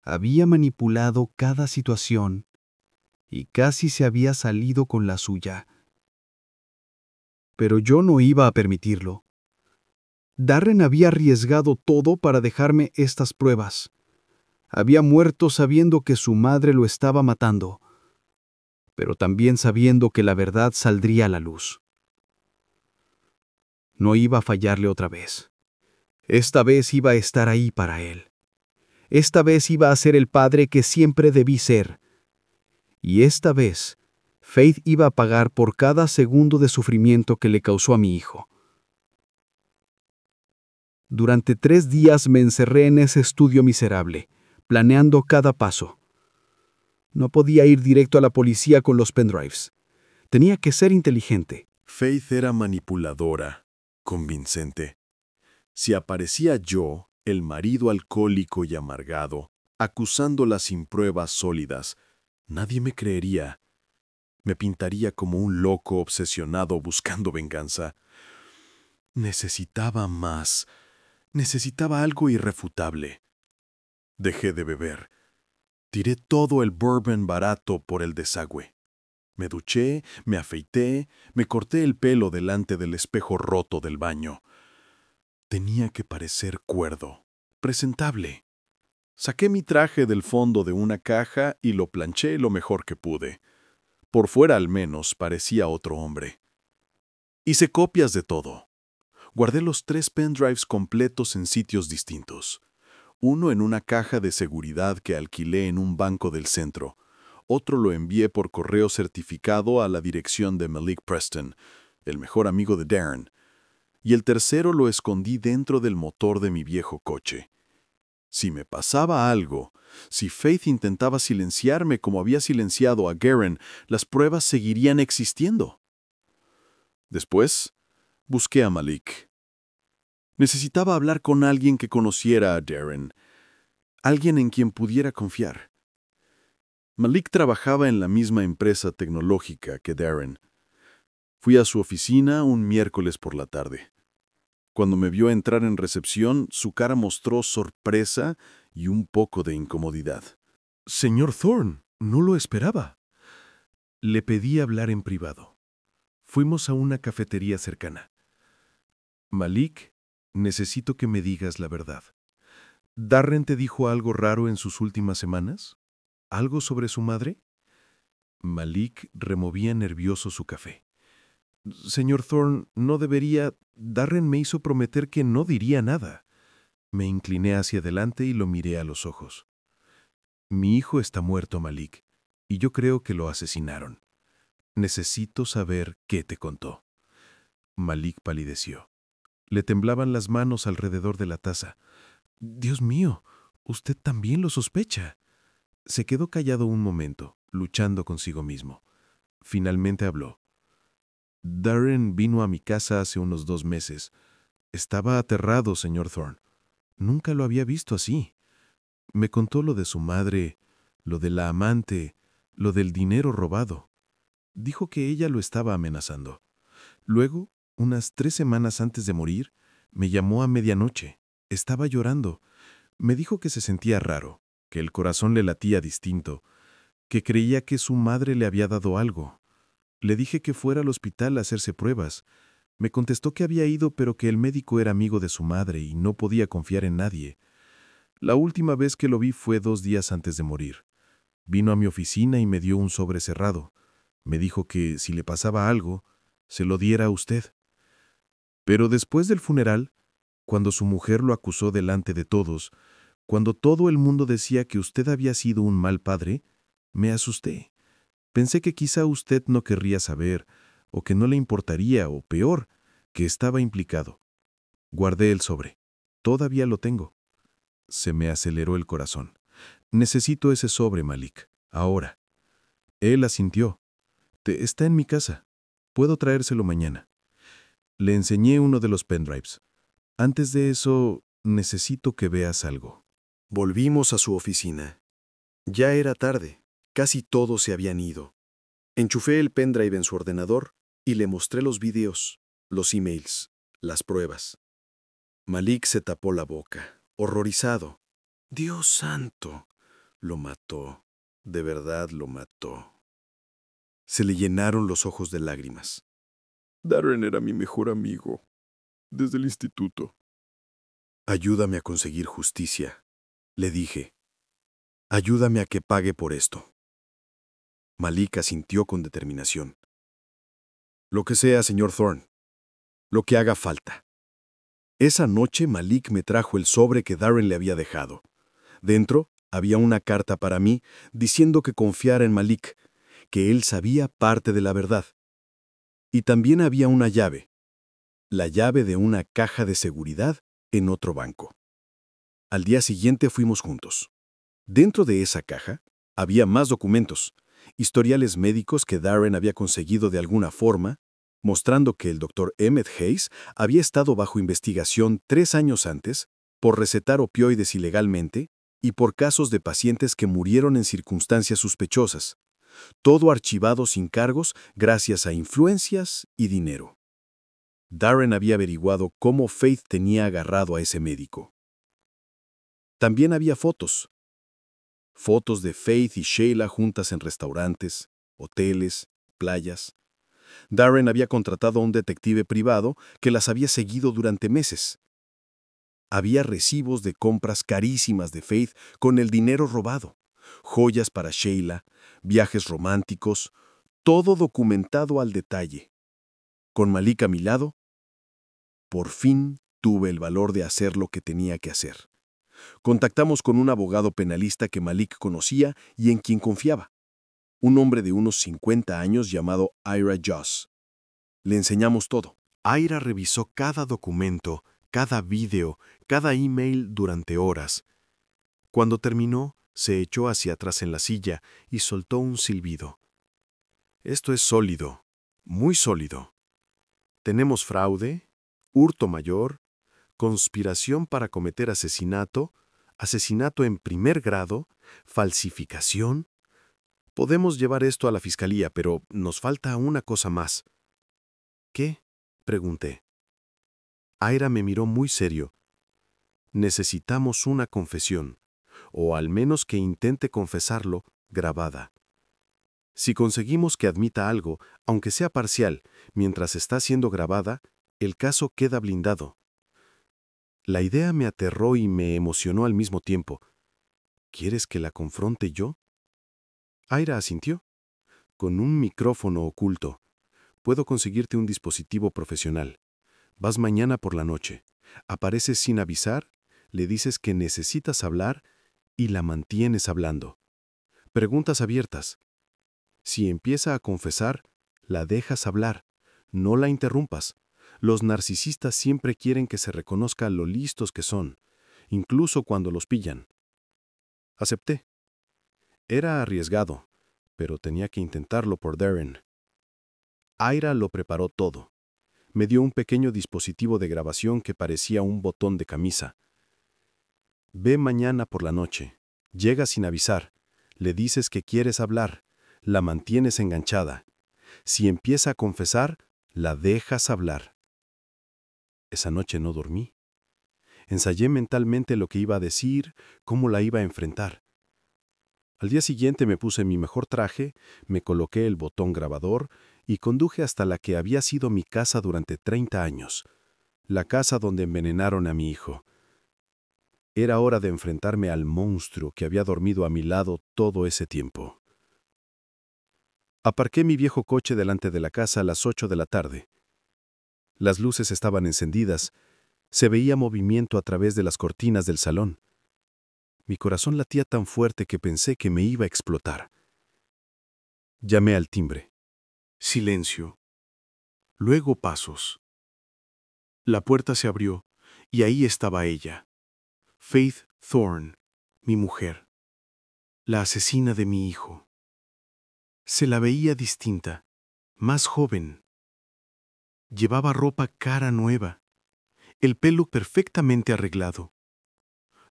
Había manipulado cada situación y casi se había salido con la suya. Pero yo no iba a permitirlo. Darren había arriesgado todo para dejarme estas pruebas. Había muerto sabiendo que su madre lo estaba matando, pero también sabiendo que la verdad saldría a la luz. No iba a fallarle otra vez. Esta vez iba a estar ahí para él. Esta vez iba a ser el padre que siempre debí ser. Y esta vez, Faith iba a pagar por cada segundo de sufrimiento que le causó a mi hijo. Durante 3 días me encerré en ese estudio miserable, planeando cada paso. No podía ir directo a la policía con los pendrives. Tenía que ser inteligente. Faith era manipuladora, convincente. Si aparecía yo, el marido alcohólico y amargado, acusándola sin pruebas sólidas, nadie me creería. Me pintaría como un loco obsesionado buscando venganza. Necesitaba más. Necesitaba algo irrefutable. Dejé de beber. Tiré todo el bourbon barato por el desagüe. Me duché, me afeité, me corté el pelo delante del espejo roto del baño. Tenía que parecer cuerdo, presentable. Saqué mi traje del fondo de una caja y lo planché lo mejor que pude. Por fuera al menos parecía otro hombre. Hice copias de todo. Guardé los 3 pendrives completos en sitios distintos. Uno en una caja de seguridad que alquilé en un banco del centro. Otro lo envié por correo certificado a la dirección de Malik Preston, el mejor amigo de Darren. Y el tercero lo escondí dentro del motor de mi viejo coche. Si me pasaba algo, si Faith intentaba silenciarme como había silenciado a Garen, las pruebas seguirían existiendo. Después, busqué a Malik. Necesitaba hablar con alguien que conociera a Darren, alguien en quien pudiera confiar. Malik trabajaba en la misma empresa tecnológica que Darren. Fui a su oficina un miércoles por la tarde. Cuando me vio entrar en recepción, su cara mostró sorpresa y un poco de incomodidad. «Señor Thorne, no lo esperaba». Le pedí hablar en privado. Fuimos a una cafetería cercana. «Malik, necesito que me digas la verdad. ¿Darren te dijo algo raro en sus últimas semanas? ¿Algo sobre su madre?» Malik removía nervioso su café. «Señor Thorne, no debería... Darren me hizo prometer que no diría nada». Me incliné hacia adelante y lo miré a los ojos. «Mi hijo está muerto, Malik, y yo creo que lo asesinaron. Necesito saber qué te contó». Malik palideció. Le temblaban las manos alrededor de la taza. Dios mío, usted también lo sospecha. Se quedó callado un momento, luchando consigo mismo. Finalmente habló. Darren vino a mi casa hace unos 2 meses. Estaba aterrado, señor Thorne. Nunca lo había visto así. Me contó lo de su madre, lo de la amante, lo del dinero robado. Dijo que ella lo estaba amenazando. Luego, unas 3 semanas antes de morir, me llamó a medianoche. Estaba llorando. Me dijo que se sentía raro, que el corazón le latía distinto, que creía que su madre le había dado algo. Le dije que fuera al hospital a hacerse pruebas. Me contestó que había ido, pero que el médico era amigo de su madre y no podía confiar en nadie. La última vez que lo vi fue 2 días antes de morir. Vino a mi oficina y me dio un sobre cerrado. Me dijo que, si le pasaba algo, se lo diera a usted. Pero después del funeral, cuando su mujer lo acusó delante de todos, cuando todo el mundo decía que usted había sido un mal padre, me asusté. Pensé que quizá usted no querría saber, o que no le importaría, o peor, que estaba implicado. Guardé el sobre. Todavía lo tengo. Se me aceleró el corazón. Necesito ese sobre, Malik. Ahora. Él asintió. Está en mi casa. Puedo traérselo mañana. Le enseñé uno de los pendrives. Antes de eso, necesito que veas algo. Volvimos a su oficina. Ya era tarde. Casi todos se habían ido. Enchufé el pendrive en su ordenador y le mostré los videos, los emails, las pruebas. Malik se tapó la boca, horrorizado. Dios santo, lo mató. De verdad lo mató. Se le llenaron los ojos de lágrimas. Darren era mi mejor amigo, desde el instituto. Ayúdame a conseguir justicia, le dije. Ayúdame a que pague por esto. Malik asintió con determinación. Lo que sea, señor Thorne. Lo que haga falta. Esa noche Malik me trajo el sobre que Darren le había dejado. Dentro había una carta para mí diciendo que confiara en Malik, que él sabía parte de la verdad. Y también había una llave, la llave de una caja de seguridad en otro banco. Al día siguiente fuimos juntos. Dentro de esa caja había más documentos, historiales médicos que Darren había conseguido de alguna forma, mostrando que el Dr. Emmett Hayes había estado bajo investigación 3 años antes por recetar opioides ilegalmente y por casos de pacientes que murieron en circunstancias sospechosas, todo archivado sin cargos gracias a influencias y dinero. Darren había averiguado cómo Faith tenía agarrado a ese médico. También había fotos. Fotos de Faith y Sheila juntas en restaurantes, hoteles, playas. Darren había contratado a un detective privado que las había seguido durante meses. Había recibos de compras carísimas de Faith con el dinero robado, joyas para Sheila, viajes románticos, todo documentado al detalle. Con Malik a mi lado, por fin tuve el valor de hacer lo que tenía que hacer. Contactamos con un abogado penalista que Malik conocía y en quien confiaba, un hombre de unos 50 años llamado Ira Joss. Le enseñamos todo. Ira revisó cada documento, cada vídeo, cada email durante horas. Cuando terminó, se echó hacia atrás en la silla y soltó un silbido. Esto es sólido, muy sólido. Tenemos fraude, hurto mayor, conspiración para cometer asesinato, asesinato en primer grado, falsificación. Podemos llevar esto a la fiscalía, pero nos falta una cosa más. ¿Qué? Pregunté. Ira me miró muy serio. Necesitamos una confesión, o al menos que intente confesarlo, grabada. Si conseguimos que admita algo, aunque sea parcial, mientras está siendo grabada, el caso queda blindado. La idea me aterró y me emocionó al mismo tiempo. ¿Quieres que la confronte yo? Ira asintió. Con un micrófono oculto. Puedo conseguirte un dispositivo profesional. Vas mañana por la noche. Apareces sin avisar, le dices que necesitas hablar y la mantienes hablando. Preguntas abiertas. Si empieza a confesar, la dejas hablar. No la interrumpas. Los narcisistas siempre quieren que se reconozca lo listos que son. incluso cuando los pillan. Acepté. Era arriesgado, pero tenía que intentarlo por Darren. Ira lo preparó todo. Me dio un pequeño dispositivo de grabación que parecía un botón de camisa. Ve mañana por la noche. Llega sin avisar. Le dices que quieres hablar. La mantienes enganchada. Si empieza a confesar, la dejas hablar. Esa noche no dormí. Ensayé mentalmente lo que iba a decir, cómo la iba a enfrentar. Al día siguiente me puse mi mejor traje, me coloqué el botón grabador y conduje hasta la que había sido mi casa durante 30 años, la casa donde envenenaron a mi hijo. Era hora de enfrentarme al monstruo que había dormido a mi lado todo ese tiempo. Aparqué mi viejo coche delante de la casa a las 8 de la tarde. Las luces estaban encendidas, se veía movimiento a través de las cortinas del salón. Mi corazón latía tan fuerte que pensé que me iba a explotar. Llamé al timbre. Silencio. Luego pasos. La puerta se abrió y ahí estaba ella. Faith Thorne, mi mujer. La asesina de mi hijo. Se la veía distinta, más joven. Llevaba ropa cara nueva, el pelo perfectamente arreglado.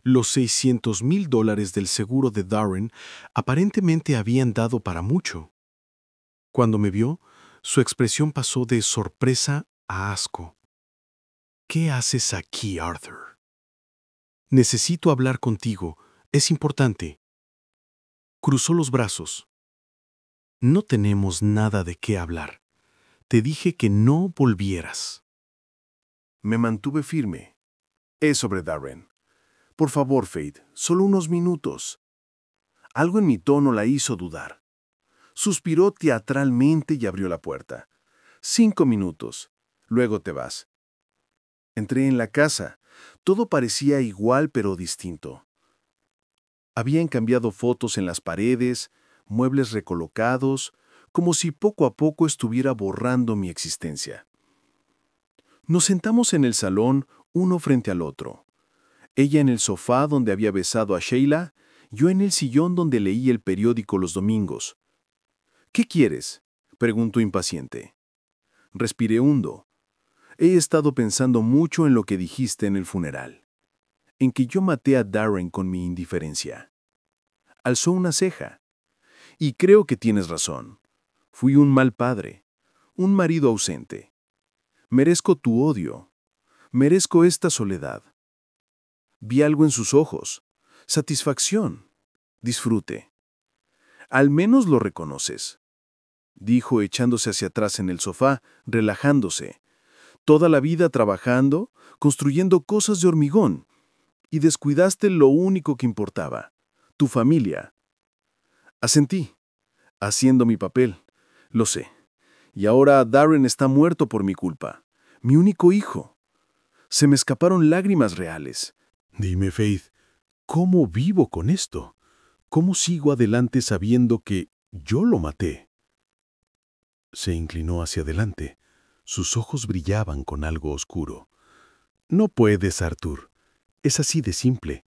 Los $600,000 del seguro de Darren aparentemente habían dado para mucho. Cuando me vio, su expresión pasó de sorpresa a asco. ¿Qué haces aquí, Arthur? Necesito hablar contigo. Es importante. Cruzó los brazos. No tenemos nada de qué hablar. Te dije que no volvieras. Me mantuve firme. Es sobre Darren. Por favor, Faith, solo unos minutos. Algo en mi tono la hizo dudar. Suspiró teatralmente y abrió la puerta. 5 minutos. Luego te vas. Entré en la casa. Todo parecía igual pero distinto. Habían cambiado fotos en las paredes, muebles recolocados, como si poco a poco estuviera borrando mi existencia. Nos sentamos en el salón, uno frente al otro. Ella en el sofá donde había besado a Sheila, yo en el sillón donde leí el periódico los domingos. ¿Qué quieres?, preguntó impaciente. Respiré hondo. He estado pensando mucho en lo que dijiste en el funeral, en que yo maté a Darren con mi indiferencia. Alzó una ceja. Y creo que tienes razón. Fui un mal padre, un marido ausente. Merezco tu odio. Merezco esta soledad. Vi algo en sus ojos. Satisfacción. Disfrute. Al menos lo reconoces, dijo echándose hacia atrás en el sofá, relajándose. Toda la vida trabajando, construyendo cosas de hormigón, y descuidaste lo único que importaba, tu familia. Asentí, haciendo mi papel, lo sé. Y ahora Darren está muerto por mi culpa, mi único hijo. Se me escaparon lágrimas reales. Dime, Faith, ¿cómo vivo con esto? ¿Cómo sigo adelante sabiendo que yo lo maté? Se inclinó hacia adelante. Sus ojos brillaban con algo oscuro. No puedes, Arthur. Es así de simple.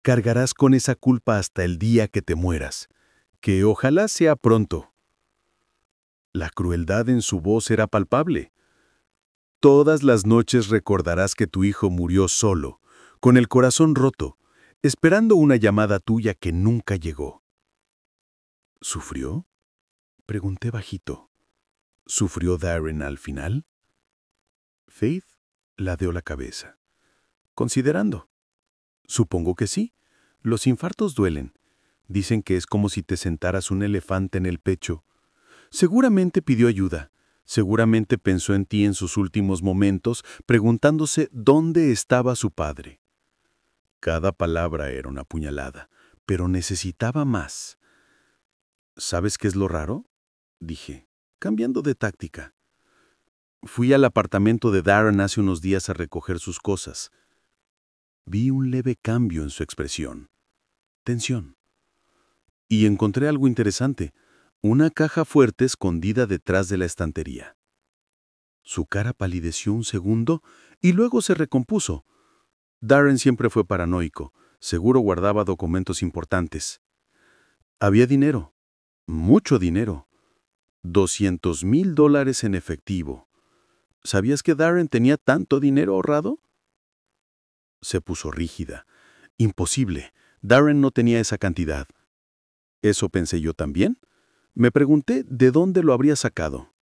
Cargarás con esa culpa hasta el día que te mueras, que ojalá sea pronto. La crueldad en su voz era palpable. Todas las noches recordarás que tu hijo murió solo, con el corazón roto, esperando una llamada tuya que nunca llegó. ¿Sufrió?, pregunté bajito. ¿Sufrió Darren al final? Faith ladeó la cabeza, considerando. Supongo que sí. Los infartos duelen. Dicen que es como si te sentaras un elefante en el pecho. Seguramente pidió ayuda. Seguramente pensó en ti en sus últimos momentos, preguntándose dónde estaba su padre. Cada palabra era una puñalada, pero necesitaba más. ¿Sabes qué es lo raro?, dije, cambiando de táctica. Fui al apartamento de Darren hace unos días a recoger sus cosas. Vi un leve cambio en su expresión. Tensión. Y encontré algo interesante. Una caja fuerte escondida detrás de la estantería. Su cara palideció un segundo y luego se recompuso. Darren siempre fue paranoico. Seguro guardaba documentos importantes. Había dinero. Mucho dinero. $200,000 en efectivo. ¿Sabías que Darren tenía tanto dinero ahorrado? Se puso rígida. Imposible. Darren no tenía esa cantidad. Eso pensé yo también. Me pregunté de dónde lo habría sacado.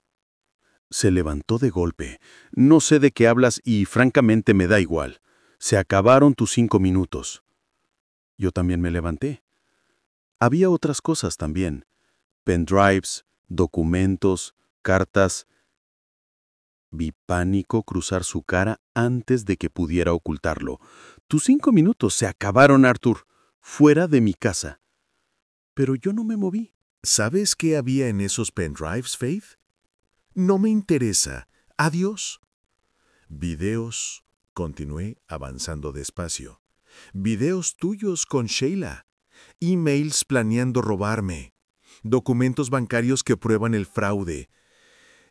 Se levantó de golpe. No sé de qué hablas y francamente me da igual. Se acabaron tus 5 minutos. Yo también me levanté. Había otras cosas también. Pendrives, documentos, cartas. Vi pánico cruzar su cara antes de que pudiera ocultarlo. Tus 5 minutos se acabaron, Arthur. Fuera de mi casa. Pero yo no me moví. ¿Sabes qué había en esos pendrives, Faith? No me interesa. Adiós. Videos, continué avanzando despacio. Videos tuyos con Sheila. Emails planeando robarme. Documentos bancarios que prueban el fraude.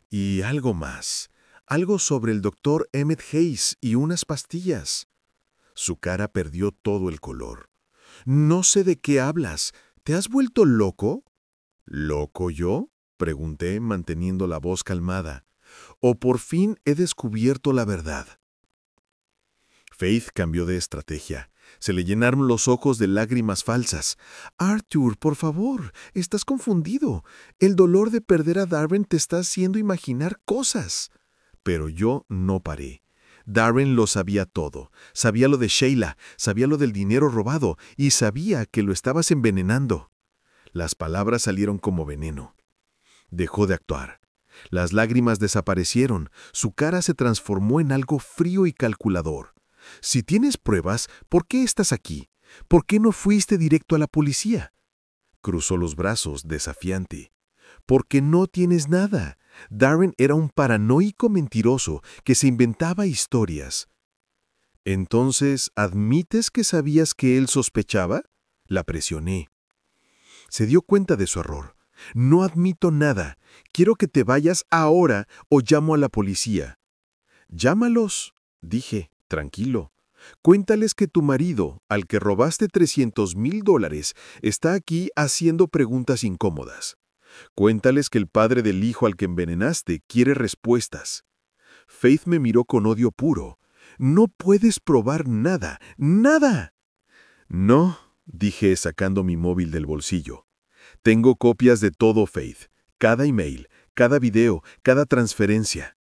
Y algo más. Algo sobre el Dr. Emmett Hayes y unas pastillas. Su cara perdió todo el color. No sé de qué hablas. ¿Te has vuelto loco? ¿Loco yo? Pregunté, manteniendo la voz calmada. ¿O por fin he descubierto la verdad? Faith cambió de estrategia. Se le llenaron los ojos de lágrimas falsas. Arthur, por favor, estás confundido. El dolor de perder a Darren te está haciendo imaginar cosas. Pero yo no paré. Darren lo sabía todo. Sabía lo de Sheila, sabía lo del dinero robado y sabía que lo estabas envenenando. Las palabras salieron como veneno. Dejó de actuar. Las lágrimas desaparecieron. Su cara se transformó en algo frío y calculador. Si tienes pruebas, ¿por qué estás aquí? ¿Por qué no fuiste directo a la policía? Cruzó los brazos, desafiante. Porque no tienes nada. Darren era un paranoico mentiroso que se inventaba historias. ¿Entonces admites que sabías que él sospechaba? La presioné. Se dio cuenta de su error. No admito nada. Quiero que te vayas ahora o llamo a la policía. Llámalos, dije, tranquilo. Cuéntales que tu marido, al que robaste $300,000, está aquí haciendo preguntas incómodas. Cuéntales que el padre del hijo al que envenenaste quiere respuestas. Faith me miró con odio puro. No puedes probar nada, nada. No, dije sacando mi móvil del bolsillo. Tengo copias de todo, Faith. Cada email, cada video, cada transferencia.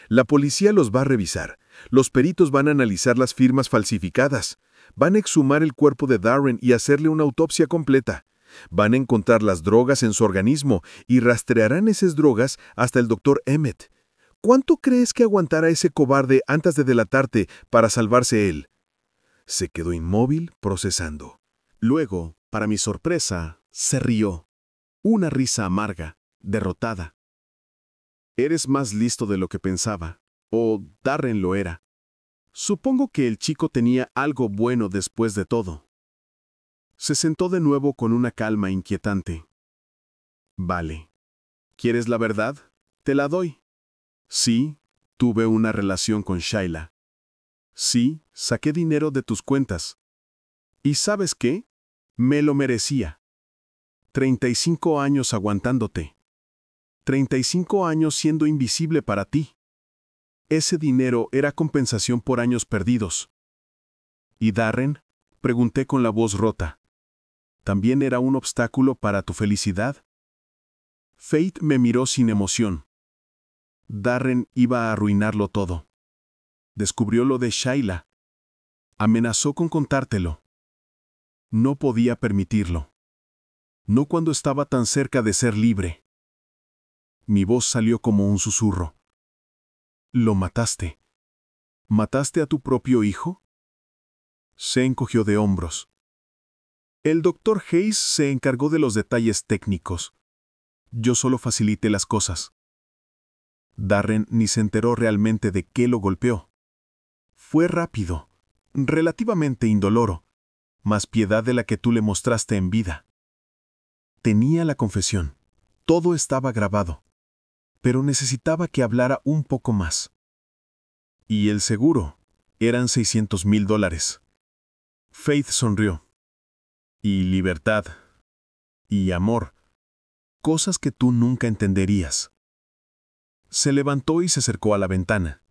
La policía los va a revisar. Los peritos van a analizar las firmas falsificadas. Van a exhumar el cuerpo de Darren y hacerle una autopsia completa. Van a encontrar las drogas en su organismo y rastrearán esas drogas hasta el Dr. Emmett. ¿Cuánto crees que aguantará ese cobarde antes de delatarte para salvarse él? Se quedó inmóvil, procesando. Luego, para mi sorpresa, se rió. Una risa amarga, derrotada. Eres más listo de lo que pensaba. O Darren lo era. Supongo que el chico tenía algo bueno después de todo. Se sentó de nuevo con una calma inquietante. Vale. ¿Quieres la verdad? Te la doy. Sí, tuve una relación con Sheila. Sí, saqué dinero de tus cuentas. ¿Y sabes qué? Me lo merecía. 35 años aguantándote. 35 años siendo invisible para ti. Ese dinero era compensación por años perdidos. ¿Y Darren? Pregunté con la voz rota. ¿También era un obstáculo para tu felicidad? Faith me miró sin emoción. Darren iba a arruinarlo todo. Descubrió lo de Sheila. Amenazó con contártelo. No podía permitirlo. No cuando estaba tan cerca de ser libre. Mi voz salió como un susurro. ¿Lo mataste? ¿Mataste a tu propio hijo? Se encogió de hombros. El Dr. Hayes se encargó de los detalles técnicos. Yo solo facilité las cosas. Darren ni se enteró realmente de qué lo golpeó. Fue rápido, relativamente indoloro, más piedad de la que tú le mostraste en vida. Tenía la confesión. Todo estaba grabado. Pero necesitaba que hablara un poco más. Y el seguro. Eran $600,000. Faith sonrió. Y libertad. Y amor. Cosas que tú nunca entenderías. Se levantó y se acercó a la ventana.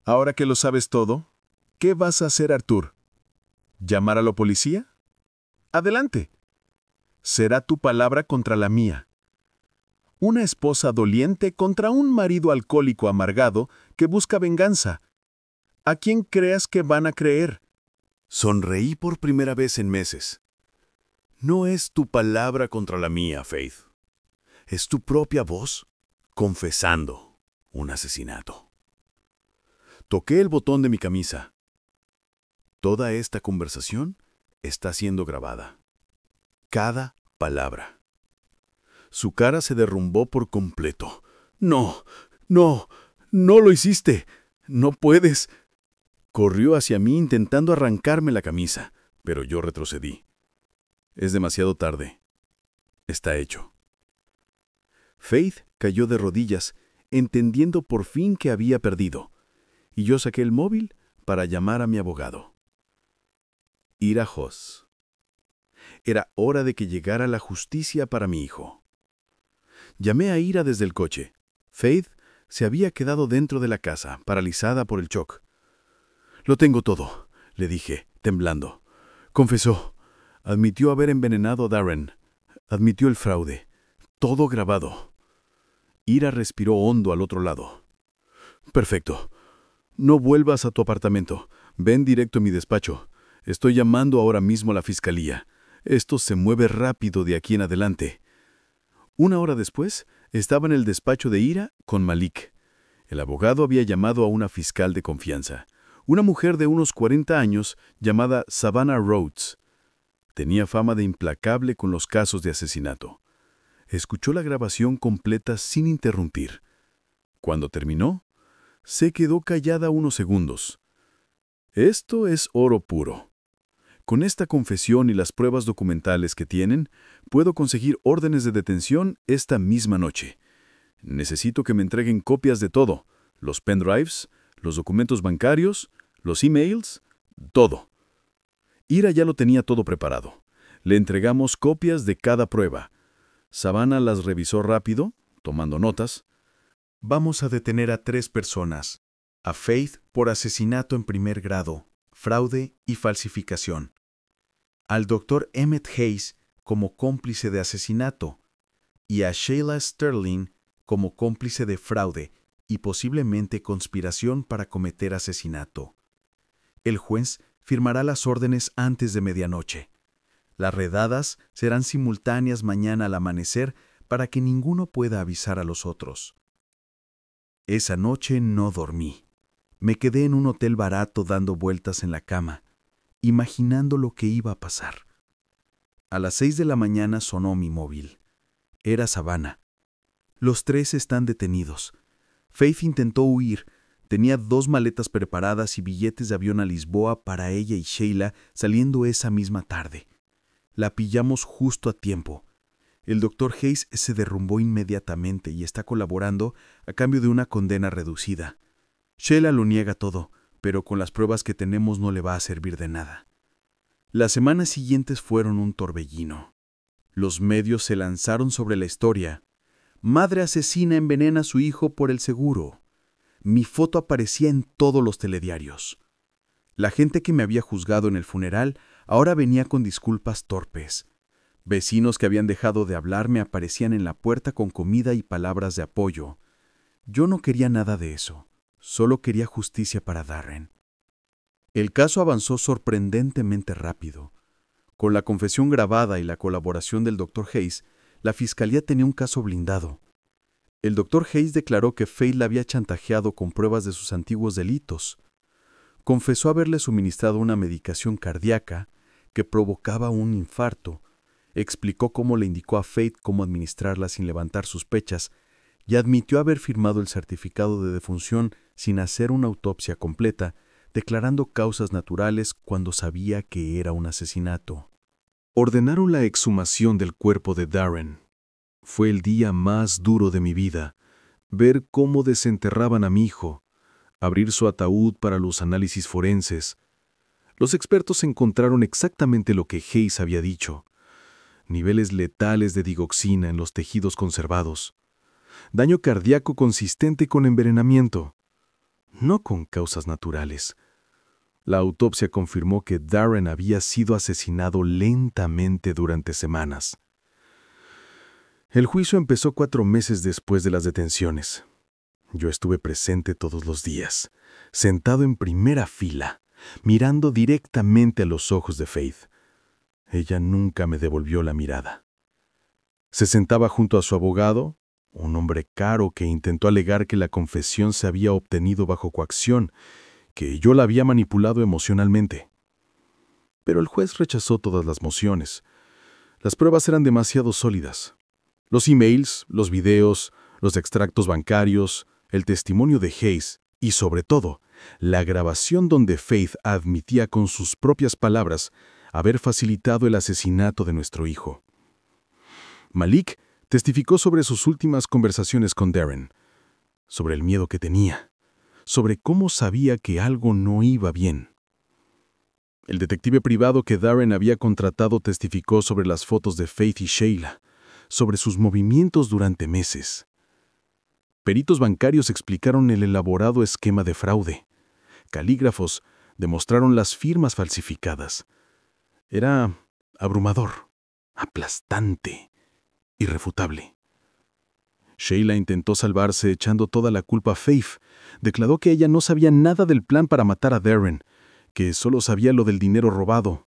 Ahora que lo sabes todo, ¿qué vas a hacer, Arthur? ¿Llamar a la policía? Adelante. Será tu palabra contra la mía. Una esposa doliente contra un marido alcohólico amargado que busca venganza. ¿A quién creas que van a creer? Sonreí por primera vez en meses. No es tu palabra contra la mía, Faith. Es tu propia voz confesando un asesinato. Toqué el botón de mi camisa. Toda esta conversación está siendo grabada. Cada palabra. Su cara se derrumbó por completo. No, no, no lo hiciste. No puedes. Corrió hacia mí intentando arrancarme la camisa, pero yo retrocedí. Es demasiado tarde. Está hecho. Faith cayó de rodillas, entendiendo por fin que había perdido, y yo saqué el móvil para llamar a mi abogado. Ira Hoss. Era hora de que llegara la justicia para mi hijo. Llamé a Ira desde el coche. Faith se había quedado dentro de la casa, paralizada por el shock. Lo tengo todo, le dije, temblando. Confesó. Admitió haber envenenado a Darren. Admitió el fraude. Todo grabado. Ira respiró hondo al otro lado. Perfecto. No vuelvas a tu apartamento. Ven directo a mi despacho. Estoy llamando ahora mismo a la fiscalía. Esto se mueve rápido de aquí en adelante. Una hora después, estaba en el despacho de Ira con Malik. El abogado había llamado a una fiscal de confianza, una mujer de unos 40 años llamada Savannah Rhodes. Tenía fama de implacable con los casos de asesinato. Escuchó la grabación completa sin interrumpir. Cuando terminó, se quedó callada unos segundos. Esto es oro puro. Con esta confesión y las pruebas documentales que tienen, puedo conseguir órdenes de detención esta misma noche. Necesito que me entreguen copias de todo, los pendrives, los documentos bancarios, los emails, todo. Ira ya lo tenía todo preparado. Le entregamos copias de cada prueba. Savannah las revisó rápido, tomando notas. Vamos a detener a 3 personas. A Faith por asesinato en primer grado, fraude y falsificación. Al Dr. Emmett Hayes como cómplice de asesinato. Y a Sheila Sterling como cómplice de fraude y posiblemente conspiración para cometer asesinato. El juez firmará las órdenes antes de medianoche. Las redadas serán simultáneas mañana al amanecer para que ninguno pueda avisar a los otros. Esa noche no dormí. Me quedé en un hotel barato dando vueltas en la cama, imaginando lo que iba a pasar. A las 6 de la mañana sonó mi móvil. Era Savannah. Los 3 están detenidos. Faith intentó huir. Tenía 2 maletas preparadas y billetes de avión a Lisboa para ella y Sheila saliendo esa misma tarde. La pillamos justo a tiempo. El Dr. Hayes se derrumbó inmediatamente y está colaborando a cambio de una condena reducida. Sheila lo niega todo, pero con las pruebas que tenemos no le va a servir de nada. Las semanas siguientes fueron un torbellino. Los medios se lanzaron sobre la historia. Madre asesina envenena a su hijo por el seguro. Mi foto aparecía en todos los telediarios. La gente que me había juzgado en el funeral ahora venía con disculpas torpes. Vecinos que habían dejado de hablarme aparecían en la puerta con comida y palabras de apoyo. Yo no quería nada de eso. Solo quería justicia para Darren. El caso avanzó sorprendentemente rápido. Con la confesión grabada y la colaboración del Dr. Hayes, la fiscalía tenía un caso blindado. El Dr. Hayes declaró que Faith la había chantajeado con pruebas de sus antiguos delitos. Confesó haberle suministrado una medicación cardíaca que provocaba un infarto. Explicó cómo le indicó a Faith cómo administrarla sin levantar sospechas y admitió haber firmado el certificado de defunción sin hacer una autopsia completa, declarando causas naturales cuando sabía que era un asesinato. Ordenaron la exhumación del cuerpo de Darren. Fue el día más duro de mi vida, ver cómo desenterraban a mi hijo, abrir su ataúd para los análisis forenses. Los expertos encontraron exactamente lo que Hayes había dicho: niveles letales de digoxina en los tejidos conservados, daño cardíaco consistente con envenenamiento, no con causas naturales. La autopsia confirmó que Darren había sido asesinado lentamente durante semanas. El juicio empezó 4 meses después de las detenciones. Yo estuve presente todos los días, sentado en primera fila, mirando directamente a los ojos de Faith. Ella nunca me devolvió la mirada. Se sentaba junto a su abogado, un hombre caro que intentó alegar que la confesión se había obtenido bajo coacción, que yo la había manipulado emocionalmente. Pero el juez rechazó todas las mociones. Las pruebas eran demasiado sólidas. Los emails, los videos, los extractos bancarios, el testimonio de Hayes y, sobre todo, la grabación donde Faith admitía con sus propias palabras haber facilitado el asesinato de nuestro hijo. Malik testificó sobre sus últimas conversaciones con Darren, sobre el miedo que tenía, sobre cómo sabía que algo no iba bien. El detective privado que Darren había contratado testificó sobre las fotos de Faith y Sheila, sobre sus movimientos durante meses. Peritos bancarios explicaron el elaborado esquema de fraude. Calígrafos demostraron las firmas falsificadas. Era abrumador, aplastante, irrefutable. Sheila intentó salvarse echando toda la culpa a Faith. Declaró que ella no sabía nada del plan para matar a Darren, que solo sabía lo del dinero robado.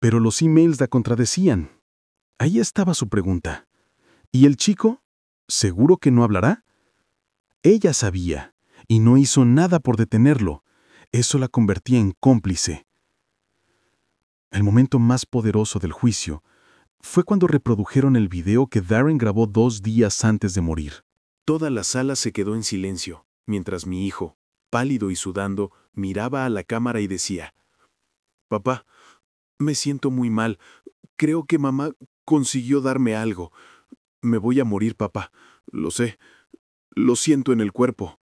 Pero los emails la contradecían. Ahí estaba su pregunta. ¿Y el chico? ¿Seguro que no hablará? Ella sabía, y no hizo nada por detenerlo. Eso la convertía en cómplice. El momento más poderoso del juicio fue cuando reprodujeron el video que Darren grabó 2 días antes de morir. Toda la sala se quedó en silencio, mientras mi hijo, pálido y sudando, miraba a la cámara y decía: «Papá, me siento muy mal. Creo que mamá consiguió darme algo. Me voy a morir, papá. Lo sé. Lo siento en el cuerpo».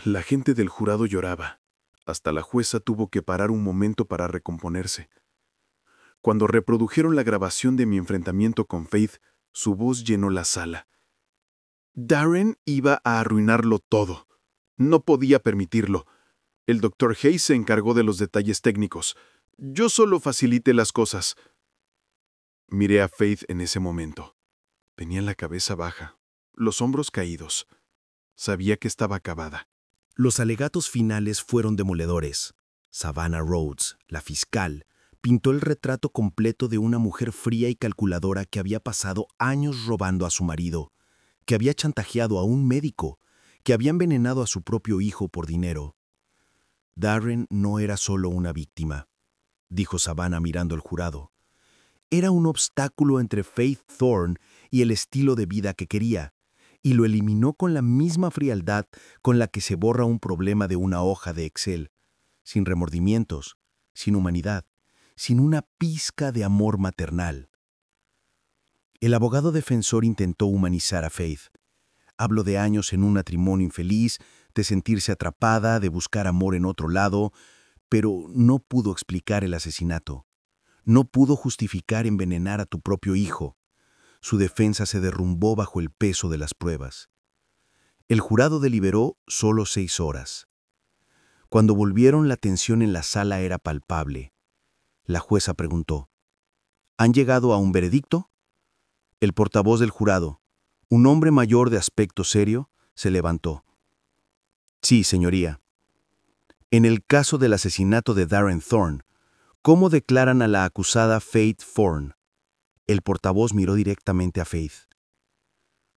La gente del jurado lloraba. Hasta la jueza tuvo que parar un momento para recomponerse. Cuando reprodujeron la grabación de mi enfrentamiento con Faith, su voz llenó la sala. Darren iba a arruinarlo todo. No podía permitirlo. El Dr. Hayes se encargó de los detalles técnicos. Yo solo facilité las cosas. Miré a Faith en ese momento. Tenía la cabeza baja, los hombros caídos. Sabía que estaba acabada. Los alegatos finales fueron demoledores. Savannah Rhodes, la fiscal, pintó el retrato completo de una mujer fría y calculadora que había pasado años robando a su marido, que había chantajeado a un médico, que había envenenado a su propio hijo por dinero. Darren no era solo una víctima, dijo Savannah mirando al jurado. Era un obstáculo entre Faith Thorne y el estilo de vida que quería, y lo eliminó con la misma frialdad con la que se borra un problema de una hoja de Excel, sin remordimientos, sin humanidad, sin una pizca de amor maternal. El abogado defensor intentó humanizar a Faith. Habló de años en un matrimonio infeliz, de sentirse atrapada, de buscar amor en otro lado, pero no pudo explicar el asesinato. No pudo justificar envenenar a tu propio hijo. Su defensa se derrumbó bajo el peso de las pruebas. El jurado deliberó solo 6 horas. Cuando volvieron, la tensión en la sala era palpable. La jueza preguntó: ¿Han llegado a un veredicto? El portavoz del jurado, un hombre mayor de aspecto serio, se levantó. Sí, señoría. En el caso del asesinato de Darren Thorne, ¿cómo declaran a la acusada Faith Thorne? El portavoz miró directamente a Faith.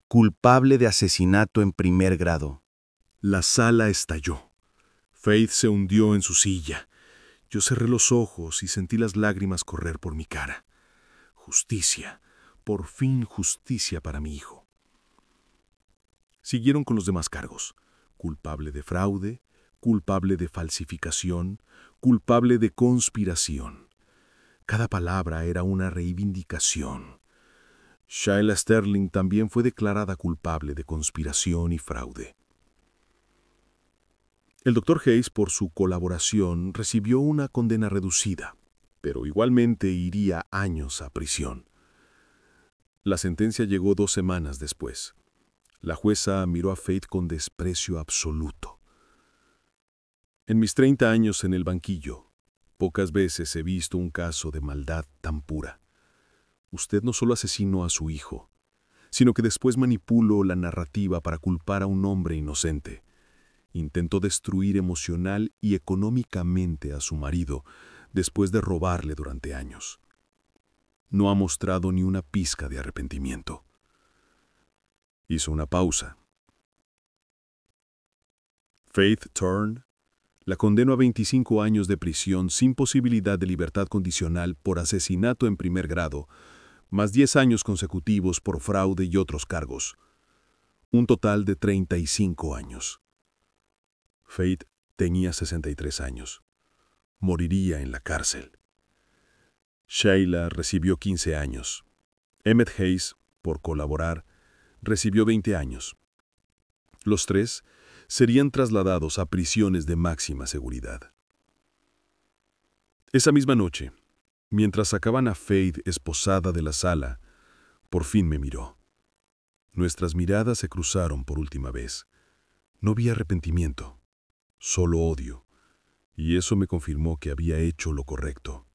Culpable de asesinato en primer grado. La sala estalló. Faith se hundió en su silla. Yo cerré los ojos y sentí las lágrimas correr por mi cara. Justicia, por fin justicia para mi hijo. Siguieron con los demás cargos: culpable de fraude, culpable de falsificación, culpable de conspiración. Cada palabra era una reivindicación. Sheila Sterling también fue declarada culpable de conspiración y fraude. El Dr. Hayes, por su colaboración, recibió una condena reducida, pero igualmente iría años a prisión. La sentencia llegó 2 semanas después. La jueza miró a Faith con desprecio absoluto. En mis 30 años en el banquillo, pocas veces he visto un caso de maldad tan pura. Usted no solo asesinó a su hijo, sino que después manipuló la narrativa para culpar a un hombre inocente. Intentó destruir emocional y económicamente a su marido después de robarle durante años. No ha mostrado ni una pizca de arrepentimiento. Hizo una pausa. Faith Thorne la condenó a 25 años de prisión sin posibilidad de libertad condicional por asesinato en primer grado, más 10 años consecutivos por fraude y otros cargos. Un total de 35 años. Faith tenía 63 años. Moriría en la cárcel. Sheila recibió 15 años. Emmett Hayes, por colaborar, recibió 20 años. Los 3 serían trasladados a prisiones de máxima seguridad. Esa misma noche, mientras sacaban a Faith esposada de la sala, por fin me miró. Nuestras miradas se cruzaron por última vez. No vi arrepentimiento, solo odio, y eso me confirmó que había hecho lo correcto.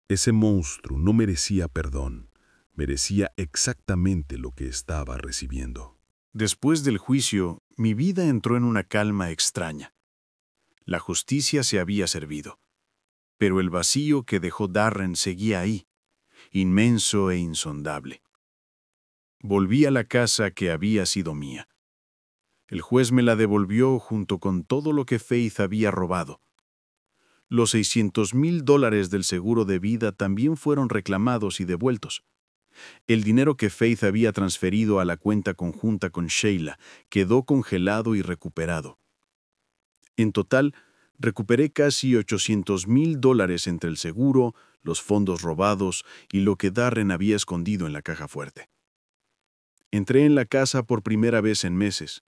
Ese monstruo no merecía perdón, merecía exactamente lo que estaba recibiendo. Después del juicio, mi vida entró en una calma extraña. La justicia se había servido, pero el vacío que dejó Darren seguía ahí, inmenso e insondable. Volví a la casa que había sido mía. El juez me la devolvió junto con todo lo que Faith había robado. Los $600,000 del seguro de vida también fueron reclamados y devueltos. El dinero que Faith había transferido a la cuenta conjunta con Sheila quedó congelado y recuperado. En total, recuperé casi $800,000 entre el seguro, los fondos robados y lo que Darren había escondido en la caja fuerte. Entré en la casa por primera vez en meses.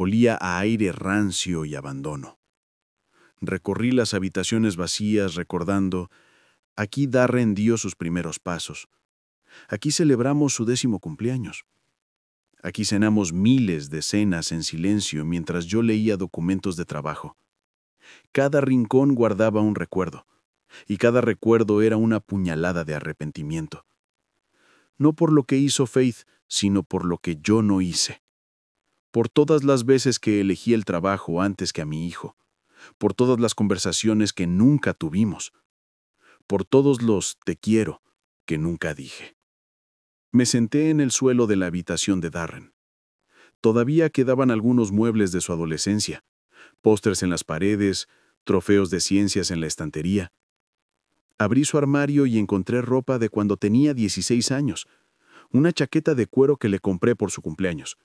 Olía a aire rancio y abandono. Recorrí las habitaciones vacías recordando, aquí Darren dio sus primeros pasos. Aquí celebramos su 10º cumpleaños. Aquí cenamos miles de cenas en silencio mientras yo leía documentos de trabajo. Cada rincón guardaba un recuerdo, y cada recuerdo era una puñalada de arrepentimiento. No por lo que hizo Faith, sino por lo que yo no hice. Por todas las veces que elegí el trabajo antes que a mi hijo. Por todas las conversaciones que nunca tuvimos. Por todos los te quiero que nunca dije. Me senté en el suelo de la habitación de Darren. Todavía quedaban algunos muebles de su adolescencia, pósters en las paredes, trofeos de ciencias en la estantería. Abrí su armario y encontré ropa de cuando tenía 16 años, una chaqueta de cuero que le compré por su cumpleaños.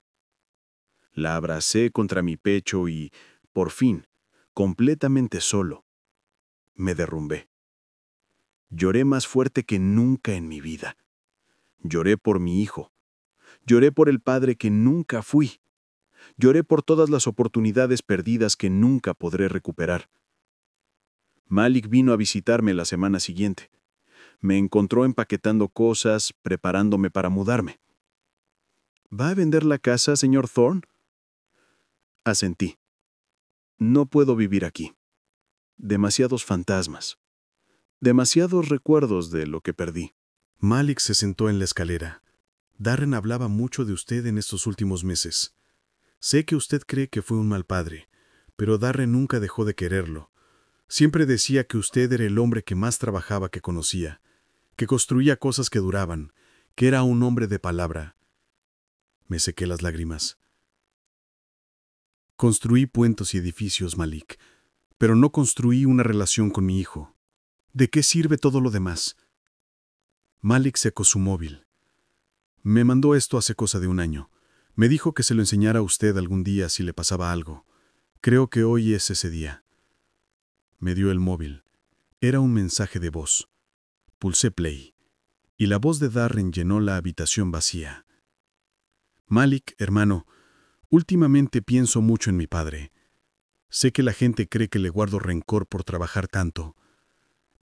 La abracé contra mi pecho y, por fin, completamente solo, me derrumbé. Lloré más fuerte que nunca en mi vida. Lloré por mi hijo. Lloré por el padre que nunca fui. Lloré por todas las oportunidades perdidas que nunca podré recuperar. Malik vino a visitarme la semana siguiente. Me encontró empaquetando cosas, preparándome para mudarme. ¿Va a vender la casa, señor Thorne? Asentí. No puedo vivir aquí. Demasiados fantasmas. Demasiados recuerdos de lo que perdí. Malik se sentó en la escalera. Darren hablaba mucho de usted en estos últimos meses. Sé que usted cree que fue un mal padre, pero Darren nunca dejó de quererlo. Siempre decía que usted era el hombre que más trabajaba que conocía, que construía cosas que duraban, que era un hombre de palabra. Me sequé las lágrimas. Construí puentes y edificios, Malik, pero no construí una relación con mi hijo. ¿De qué sirve todo lo demás? Malik secó su móvil. Me mandó esto hace cosa de un año. Me dijo que se lo enseñara a usted algún día si le pasaba algo. Creo que hoy es ese día. Me dio el móvil. Era un mensaje de voz. Pulsé play, y la voz de Darren llenó la habitación vacía. Malik, hermano, últimamente pienso mucho en mi padre. Sé que la gente cree que le guardo rencor por trabajar tanto.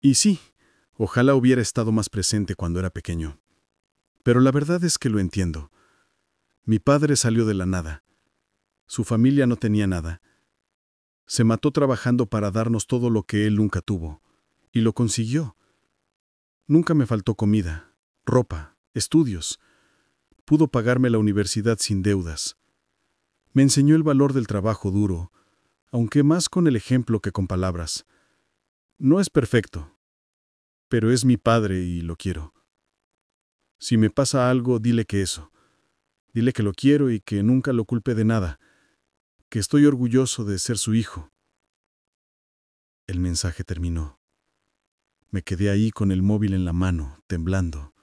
Y sí, ojalá hubiera estado más presente cuando era pequeño. Pero la verdad es que lo entiendo. Mi padre salió de la nada. Su familia no tenía nada. Se mató trabajando para darnos todo lo que él nunca tuvo. Y lo consiguió. Nunca me faltó comida, ropa, estudios. Pudo pagarme la universidad sin deudas. Me enseñó el valor del trabajo duro, aunque más con el ejemplo que con palabras. No es perfecto, pero es mi padre y lo quiero. Si me pasa algo, dile que eso. Dile que lo quiero y que nunca lo culpe de nada, que estoy orgulloso de ser su hijo. El mensaje terminó. Me quedé ahí con el móvil en la mano, temblando.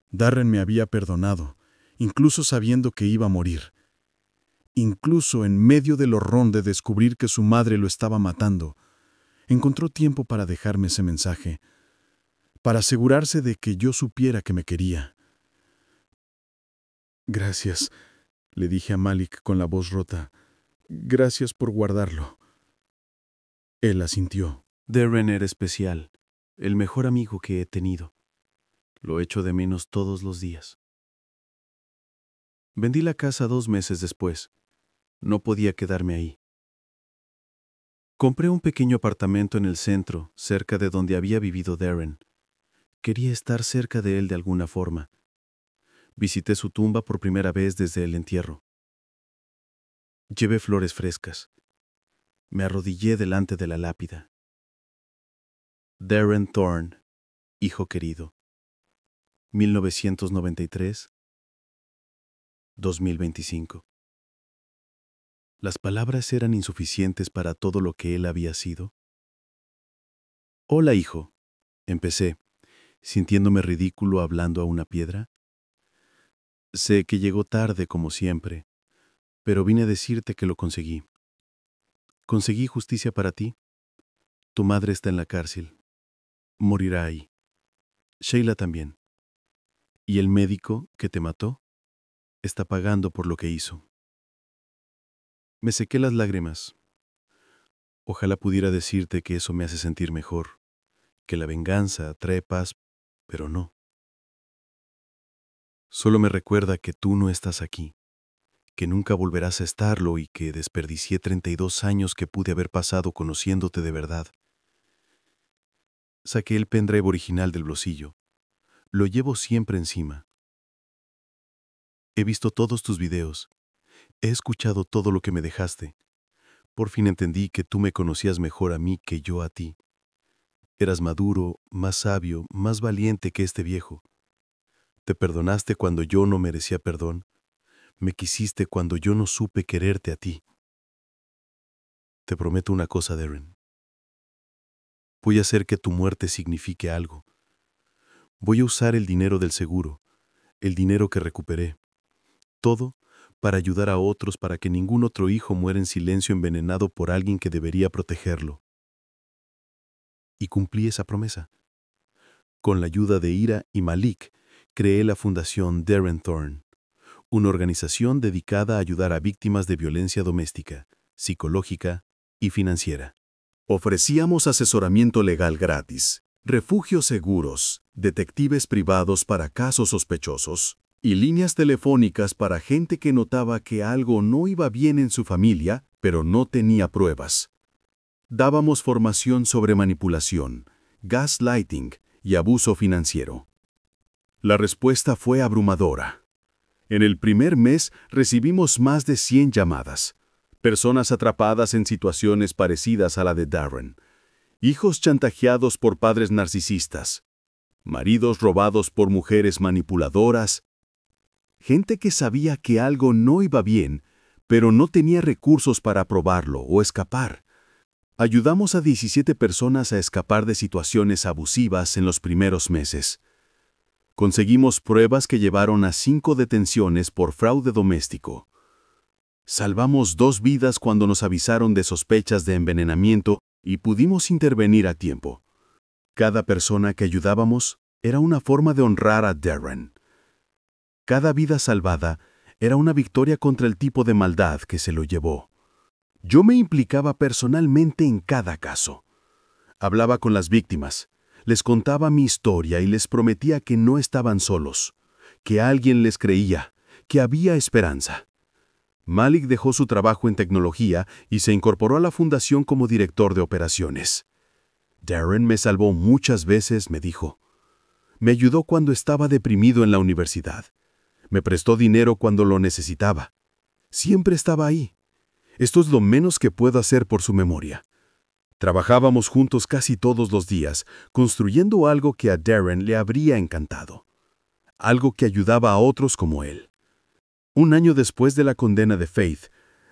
Darren me había perdonado, incluso sabiendo que iba a morir. Incluso en medio del horror de descubrir que su madre lo estaba matando, encontró tiempo para dejarme ese mensaje, para asegurarse de que yo supiera que me quería. Gracias, le dije a Malik con la voz rota. Gracias por guardarlo. Él asintió. Darren era especial, el mejor amigo que he tenido. Lo echo de menos todos los días. Vendí la casa 2 meses después. No podía quedarme ahí. Compré un pequeño apartamento en el centro, cerca de donde había vivido Darren. Quería estar cerca de él de alguna forma. Visité su tumba por primera vez desde el entierro. Llevé flores frescas. Me arrodillé delante de la lápida. Darren Thorne, hijo querido. 1993-2025. Las palabras eran insuficientes para todo lo que él había sido. Hola, hijo, empecé, sintiéndome ridículo hablando a una piedra. Sé que llegó tarde como siempre, pero vine a decirte que lo conseguí. Conseguí justicia para ti. Tu madre está en la cárcel. Morirá ahí. Sheila también. Y el médico que te mató está pagando por lo que hizo. Me sequé las lágrimas. Ojalá pudiera decirte que eso me hace sentir mejor, que la venganza trae paz, pero no. Solo me recuerda que tú no estás aquí, que nunca volverás a estarlo y que desperdicié 32 años que pude haber pasado conociéndote de verdad. Saqué el pendrive original del bolsillo. Lo llevo siempre encima. He visto todos tus videos. He escuchado todo lo que me dejaste. Por fin entendí que tú me conocías mejor a mí que yo a ti. Eras maduro, más sabio, más valiente que este viejo. Te perdonaste cuando yo no merecía perdón. Me quisiste cuando yo no supe quererte a ti. Te prometo una cosa, Darren. Voy a hacer que tu muerte signifique algo. Voy a usar el dinero del seguro, el dinero que recuperé. Todo para ayudar a otros para que ningún otro hijo muera en silencio envenenado por alguien que debería protegerlo. Y cumplí esa promesa. Con la ayuda de Ira y Malik, creé la Fundación Darren Thorne, una organización dedicada a ayudar a víctimas de violencia doméstica, psicológica y financiera. Ofrecíamos asesoramiento legal gratis, refugios seguros, detectives privados para casos sospechosos y líneas telefónicas para gente que notaba que algo no iba bien en su familia, pero no tenía pruebas. Dábamos formación sobre manipulación, gaslighting y abuso financiero. La respuesta fue abrumadora. En el primer mes recibimos más de 100 llamadas. Personas atrapadas en situaciones parecidas a la de Darren. Hijos chantajeados por padres narcisistas. Maridos robados por mujeres manipuladoras. Gente que sabía que algo no iba bien, pero no tenía recursos para probarlo o escapar. Ayudamos a 17 personas a escapar de situaciones abusivas en los primeros meses. Conseguimos pruebas que llevaron a 5 detenciones por fraude doméstico. Salvamos 2 vidas cuando nos avisaron de sospechas de envenenamiento y pudimos intervenir a tiempo. Cada persona que ayudábamos era una forma de honrar a Darren. Cada vida salvada era una victoria contra el tipo de maldad que se lo llevó. Yo me implicaba personalmente en cada caso. Hablaba con las víctimas, les contaba mi historia y les prometía que no estaban solos, que alguien les creía, que había esperanza. Malik dejó su trabajo en tecnología y se incorporó a la fundación como director de operaciones. Darren me salvó muchas veces, me dijo. Me ayudó cuando estaba deprimido en la universidad. Me prestó dinero cuando lo necesitaba. Siempre estaba ahí. Esto es lo menos que puedo hacer por su memoria. Trabajábamos juntos casi todos los días, construyendo algo que a Darren le habría encantado. Algo que ayudaba a otros como él. Un año después de la condena de Faith,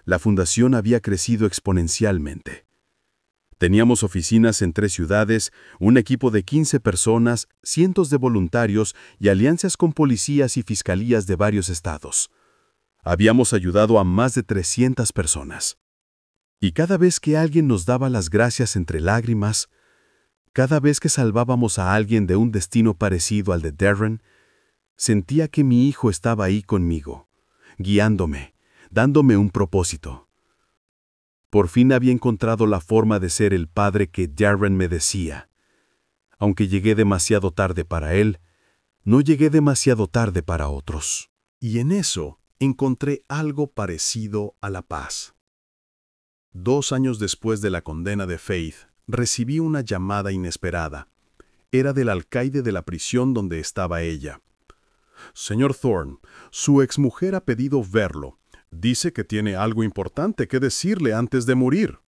la fundación había crecido exponencialmente. Teníamos oficinas en 3 ciudades, un equipo de 15 personas, cientos de voluntarios y alianzas con policías y fiscalías de varios estados. Habíamos ayudado a más de 300 personas. Y cada vez que alguien nos daba las gracias entre lágrimas, cada vez que salvábamos a alguien de un destino parecido al de Darren, sentía que mi hijo estaba ahí conmigo, guiándome, dándome un propósito. Por fin había encontrado la forma de ser el padre que Darren me decía. Aunque llegué demasiado tarde para él, no llegué demasiado tarde para otros. Y en eso encontré algo parecido a la paz. 2 años después de la condena de Faith, recibí una llamada inesperada. Era del alcaide de la prisión donde estaba ella. Señor Thorne, su exmujer ha pedido verlo. Dice que tiene algo importante que decirle antes de morir.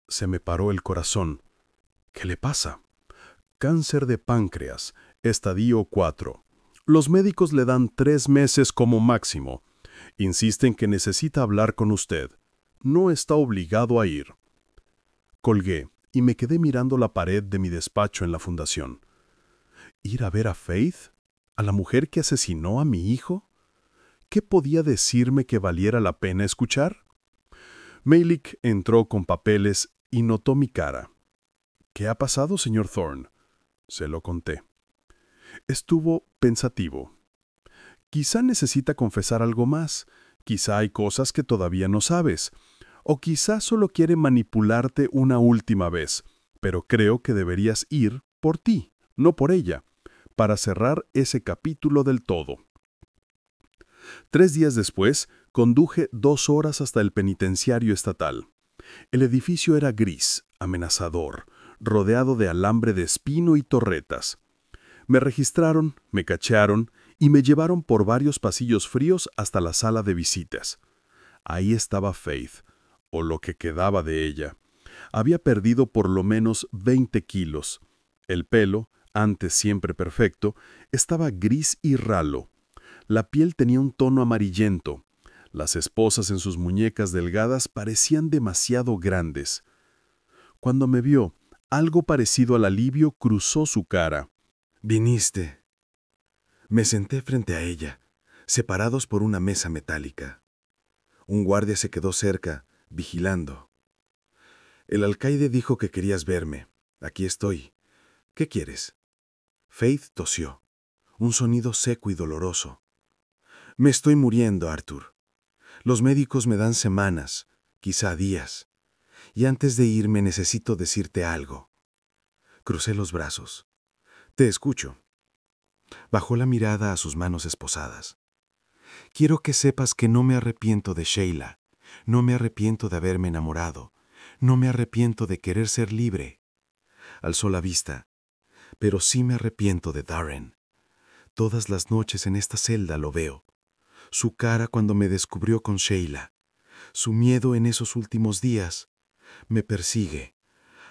Se me paró el corazón. ¿Qué le pasa? Cáncer de páncreas, estadio 4. Los médicos le dan 3 meses como máximo. Insisten que necesita hablar con usted. No está obligado a ir. Colgué y me quedé mirando la pared de mi despacho en la fundación. ¿Ir a ver a Faith? ¿A la mujer que asesinó a mi hijo? ¿Qué podía decirme que valiera la pena escuchar? Malik entró con papeles y notó mi cara. ¿Qué ha pasado, señor Thorne? Se lo conté. Estuvo pensativo. Quizá necesita confesar algo más. Quizá hay cosas que todavía no sabes. O quizá solo quiere manipularte una última vez. Pero creo que deberías ir por ti, no por ella, para cerrar ese capítulo del todo. 3 días después, conduje 2 horas hasta el penitenciario estatal. El edificio era gris, amenazador, rodeado de alambre de espino y torretas. Me registraron, me cachearon y me llevaron por varios pasillos fríos hasta la sala de visitas. Ahí estaba Faith, o lo que quedaba de ella. Había perdido por lo menos 20 kilos. El pelo, antes siempre perfecto, estaba gris y ralo. La piel tenía un tono amarillento. Las esposas en sus muñecas delgadas parecían demasiado grandes. Cuando me vio, algo parecido al alivio cruzó su cara. «Viniste». Me senté frente a ella, separados por una mesa metálica. Un guardia se quedó cerca, vigilando. «El alcaide dijo que querías verme. Aquí estoy. ¿Qué quieres?» Faith tosió. Un sonido seco y doloroso. «Me estoy muriendo, Arthur. Los médicos me dan semanas, quizá días. Y antes de irme necesito decirte algo». Crucé los brazos. «Te escucho». Bajó la mirada a sus manos esposadas. «Quiero que sepas que no me arrepiento de Sheila. No me arrepiento de haberme enamorado. No me arrepiento de querer ser libre». Alzó la vista. «Pero sí me arrepiento de Darren. Todas las noches en esta celda lo veo. Su cara cuando me descubrió con Sheila. Su miedo en esos últimos días. Me persigue.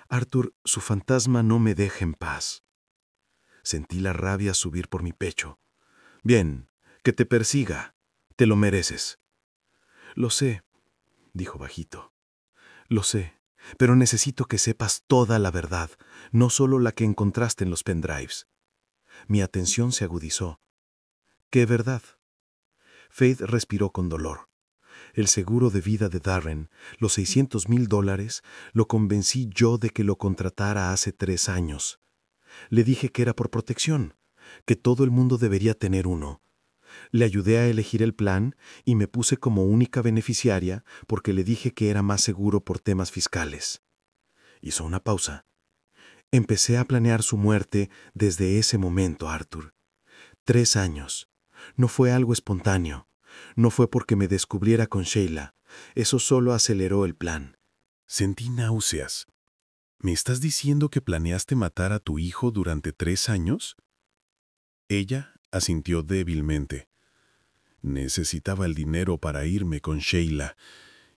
Arthur, su fantasma no me deja en paz». Sentí la rabia subir por mi pecho. «Bien, que te persiga. Te lo mereces». «Lo sé», dijo bajito. «Lo sé, pero necesito que sepas toda la verdad, no solo la que encontraste en los pendrives». Mi atención se agudizó. «¿Qué verdad?» Faith respiró con dolor. El seguro de vida de Darren, los $600,000, lo convencí yo de que lo contratara hace 3 años. Le dije que era por protección, que todo el mundo debería tener uno. Le ayudé a elegir el plan y me puse como única beneficiaria porque le dije que era más seguro por temas fiscales. Hizo una pausa. Empecé a planear su muerte desde ese momento, Arthur. 3 años. No fue algo espontáneo. No fue porque me descubriera con Sheila. Eso solo aceleró el plan. Sentí náuseas. ¿Me estás diciendo que planeaste matar a tu hijo durante 3 años? Ella asintió débilmente. Necesitaba el dinero para irme con Sheila,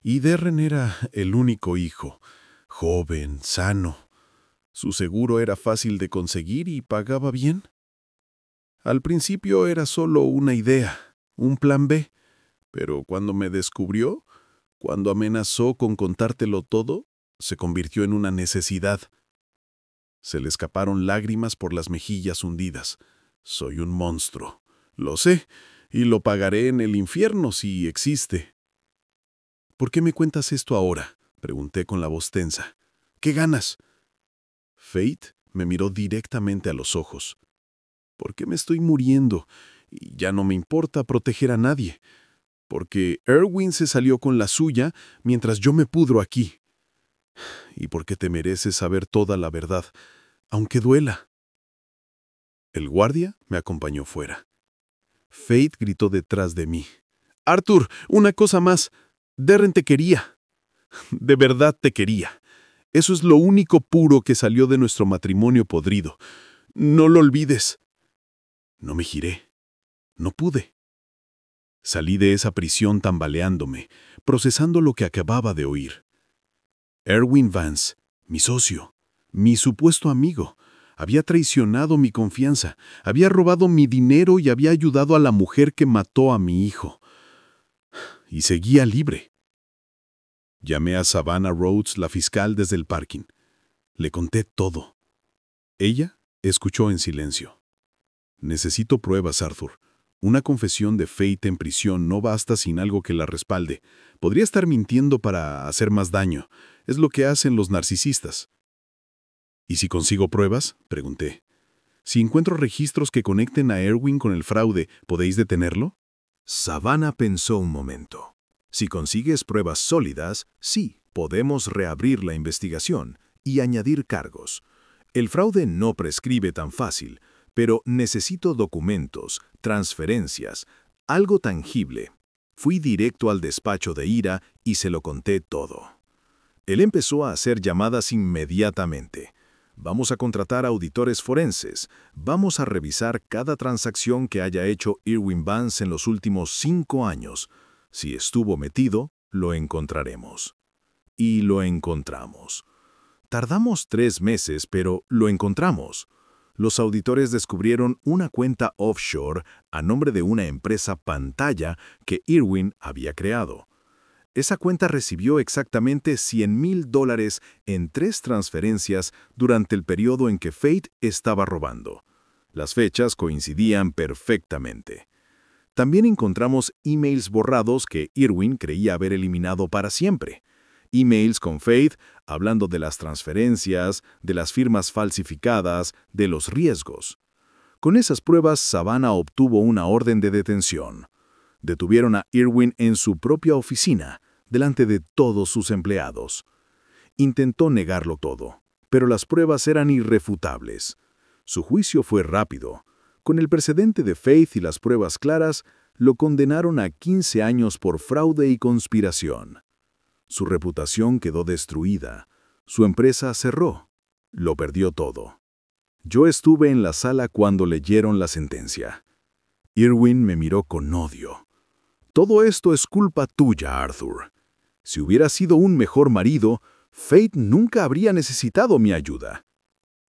y Darren era el único hijo, joven, sano. Su seguro era fácil de conseguir y pagaba bien. Al principio era solo una idea, un plan B, pero cuando me descubrió, cuando amenazó con contártelo todo, se convirtió en una necesidad. Se le escaparon lágrimas por las mejillas hundidas. Soy un monstruo. Lo sé, y lo pagaré en el infierno si existe. ¿Por qué me cuentas esto ahora?, pregunté con la voz tensa. ¿Qué ganas? Faith me miró directamente a los ojos. Porque me estoy muriendo, y ya no me importa proteger a nadie. Porque Erwin se salió con la suya mientras yo me pudro aquí. Y porque te mereces saber toda la verdad, aunque duela. El guardia me acompañó fuera. Faith gritó detrás de mí. «Arthur, una cosa más. Darren te quería. De verdad te quería. Eso es lo único puro que salió de nuestro matrimonio podrido. No lo olvides». No me giré. No pude. Salí de esa prisión tambaleándome, procesando lo que acababa de oír. Erwin Vance, mi socio, mi supuesto amigo, había traicionado mi confianza, había robado mi dinero y había ayudado a la mujer que mató a mi hijo. Y seguía libre. Llamé a Savannah Rhodes, la fiscal, desde el parking. Le conté todo. Ella escuchó en silencio. Necesito pruebas, Arthur. Una confesión de Faith en prisión no basta sin algo que la respalde. Podría estar mintiendo para hacer más daño. Es lo que hacen los narcisistas. ¿Y si consigo pruebas?, pregunté. Si encuentro registros que conecten a Erwin con el fraude, ¿podéis detenerlo? Savannah pensó un momento. Si consigues pruebas sólidas, sí, podemos reabrir la investigación y añadir cargos. El fraude no prescribe tan fácil, pero necesito documentos, transferencias, algo tangible. Fui directo al despacho de Ira y se lo conté todo. Él empezó a hacer llamadas inmediatamente. Vamos a contratar auditores forenses. Vamos a revisar cada transacción que haya hecho Erwin Vance en los últimos 5 años. Si estuvo metido, lo encontraremos. Y lo encontramos. Tardamos 3 meses, pero lo encontramos. Los auditores descubrieron una cuenta offshore a nombre de una empresa pantalla que Erwin había creado. Esa cuenta recibió exactamente $100,000 en 3 transferencias durante el periodo en que Faith estaba robando. Las fechas coincidían perfectamente. También encontramos emails borrados que Erwin creía haber eliminado para siempre. Emails con Faith hablando de las transferencias, de las firmas falsificadas, de los riesgos. Con esas pruebas, Savannah obtuvo una orden de detención. Detuvieron a Erwin en su propia oficina, delante de todos sus empleados. Intentó negarlo todo, pero las pruebas eran irrefutables. Su juicio fue rápido. Con el precedente de Faith y las pruebas claras, lo condenaron a 15 años por fraude y conspiración. Su reputación quedó destruida. Su empresa cerró. Lo perdió todo. Yo estuve en la sala cuando leyeron la sentencia. Erwin me miró con odio. Todo esto es culpa tuya, Arthur. Si hubiera sido un mejor marido, Faith nunca habría necesitado mi ayuda.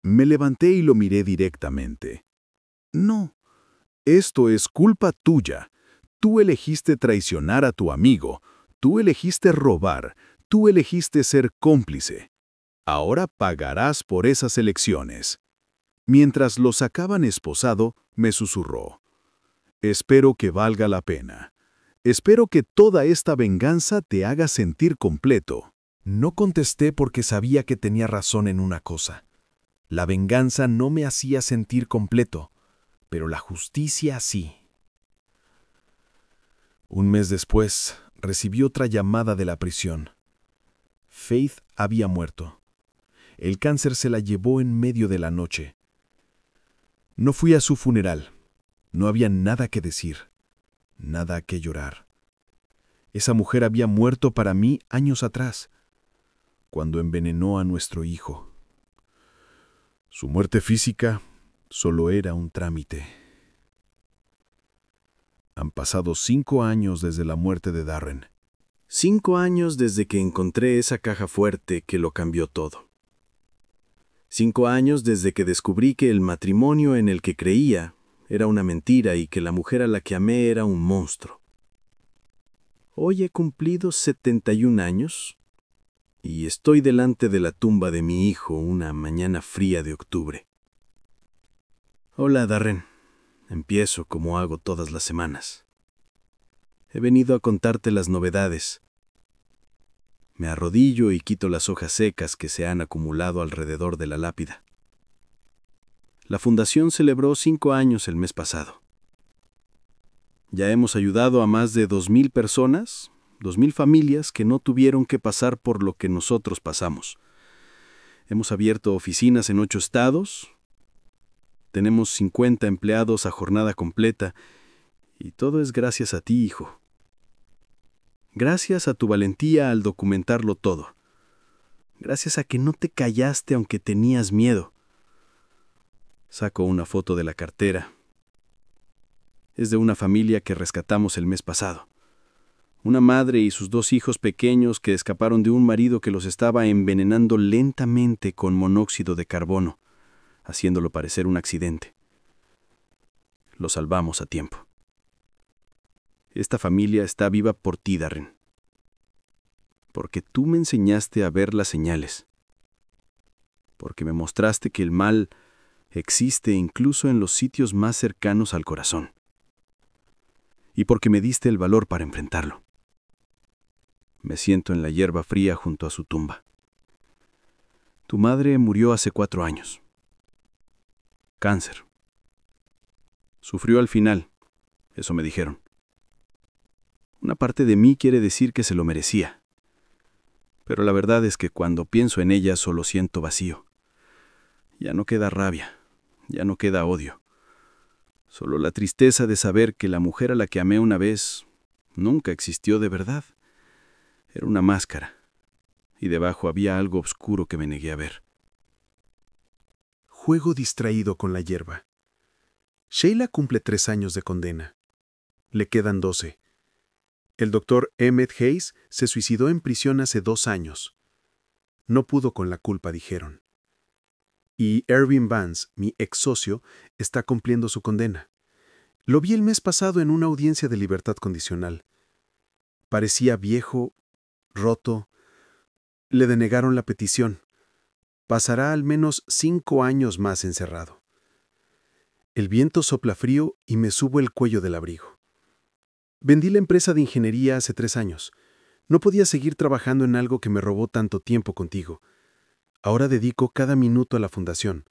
Me levanté y lo miré directamente. No, esto es culpa tuya. Tú elegiste traicionar a tu amigo. Tú elegiste robar. Tú elegiste ser cómplice. Ahora pagarás por esas elecciones. Mientras lo sacaban esposado, me susurró. Espero que valga la pena. Espero que toda esta venganza te haga sentir completo. No contesté porque sabía que tenía razón en una cosa. La venganza no me hacía sentir completo, pero la justicia sí. Un mes después, recibí otra llamada de la prisión. Faith había muerto. El cáncer se la llevó en medio de la noche. No fui a su funeral. No había nada que decir, nada que llorar. Esa mujer había muerto para mí años atrás, cuando envenenó a nuestro hijo. Su muerte física solo era un trámite. Han pasado 5 años desde la muerte de Darren. 5 años desde que encontré esa caja fuerte que lo cambió todo. 5 años desde que descubrí que el matrimonio en el que creía era una mentira y que la mujer a la que amé era un monstruo. Hoy he cumplido 71 años y estoy delante de la tumba de mi hijo una mañana fría de octubre. Hola, Darren. Empiezo como hago todas las semanas. He venido a contarte las novedades. Me arrodillo y quito las hojas secas que se han acumulado alrededor de la lápida. La fundación celebró 5 años el mes pasado. Ya hemos ayudado a más de 2,000 personas, 2,000 familias que no tuvieron que pasar por lo que nosotros pasamos. Hemos abierto oficinas en 8 estados. Tenemos 50 empleados a jornada completa y todo es gracias a ti, hijo. Gracias a tu valentía al documentarlo todo. Gracias a que no te callaste aunque tenías miedo. Saco una foto de la cartera. Es de una familia que rescatamos el mes pasado. Una madre y sus 2 hijos pequeños que escaparon de un marido que los estaba envenenando lentamente con monóxido de carbono, haciéndolo parecer un accidente. Los salvamos a tiempo. Esta familia está viva por ti, Darren. Porque tú me enseñaste a ver las señales. Porque me mostraste que el mal existe incluso en los sitios más cercanos al corazón. Y porque me diste el valor para enfrentarlo. Me siento en la hierba fría junto a su tumba. Tu madre murió hace 4 años. Cáncer. Sufrió al final, eso me dijeron. Una parte de mí quiere decir que se lo merecía. Pero la verdad es que cuando pienso en ella solo siento vacío. Ya no queda rabia, ya no queda odio. Solo la tristeza de saber que la mujer a la que amé una vez nunca existió de verdad. Era una máscara, y debajo había algo oscuro que me negué a ver. Juego distraído con la hierba. Sheila cumple 3 años de condena. Le quedan 12. El doctor Emmett Hayes se suicidó en prisión hace 2 años. No pudo con la culpa, dijeron. Y Ervin Vance, mi ex socio, está cumpliendo su condena. Lo vi el mes pasado en una audiencia de libertad condicional. Parecía viejo, roto. Le denegaron la petición. Pasará al menos 5 años más encerrado. El viento sopla frío y me subo el cuello del abrigo. Vendí la empresa de ingeniería hace 3 años. No podía seguir trabajando en algo que me robó tanto tiempo contigo. Ahora dedico cada minuto a la fundación.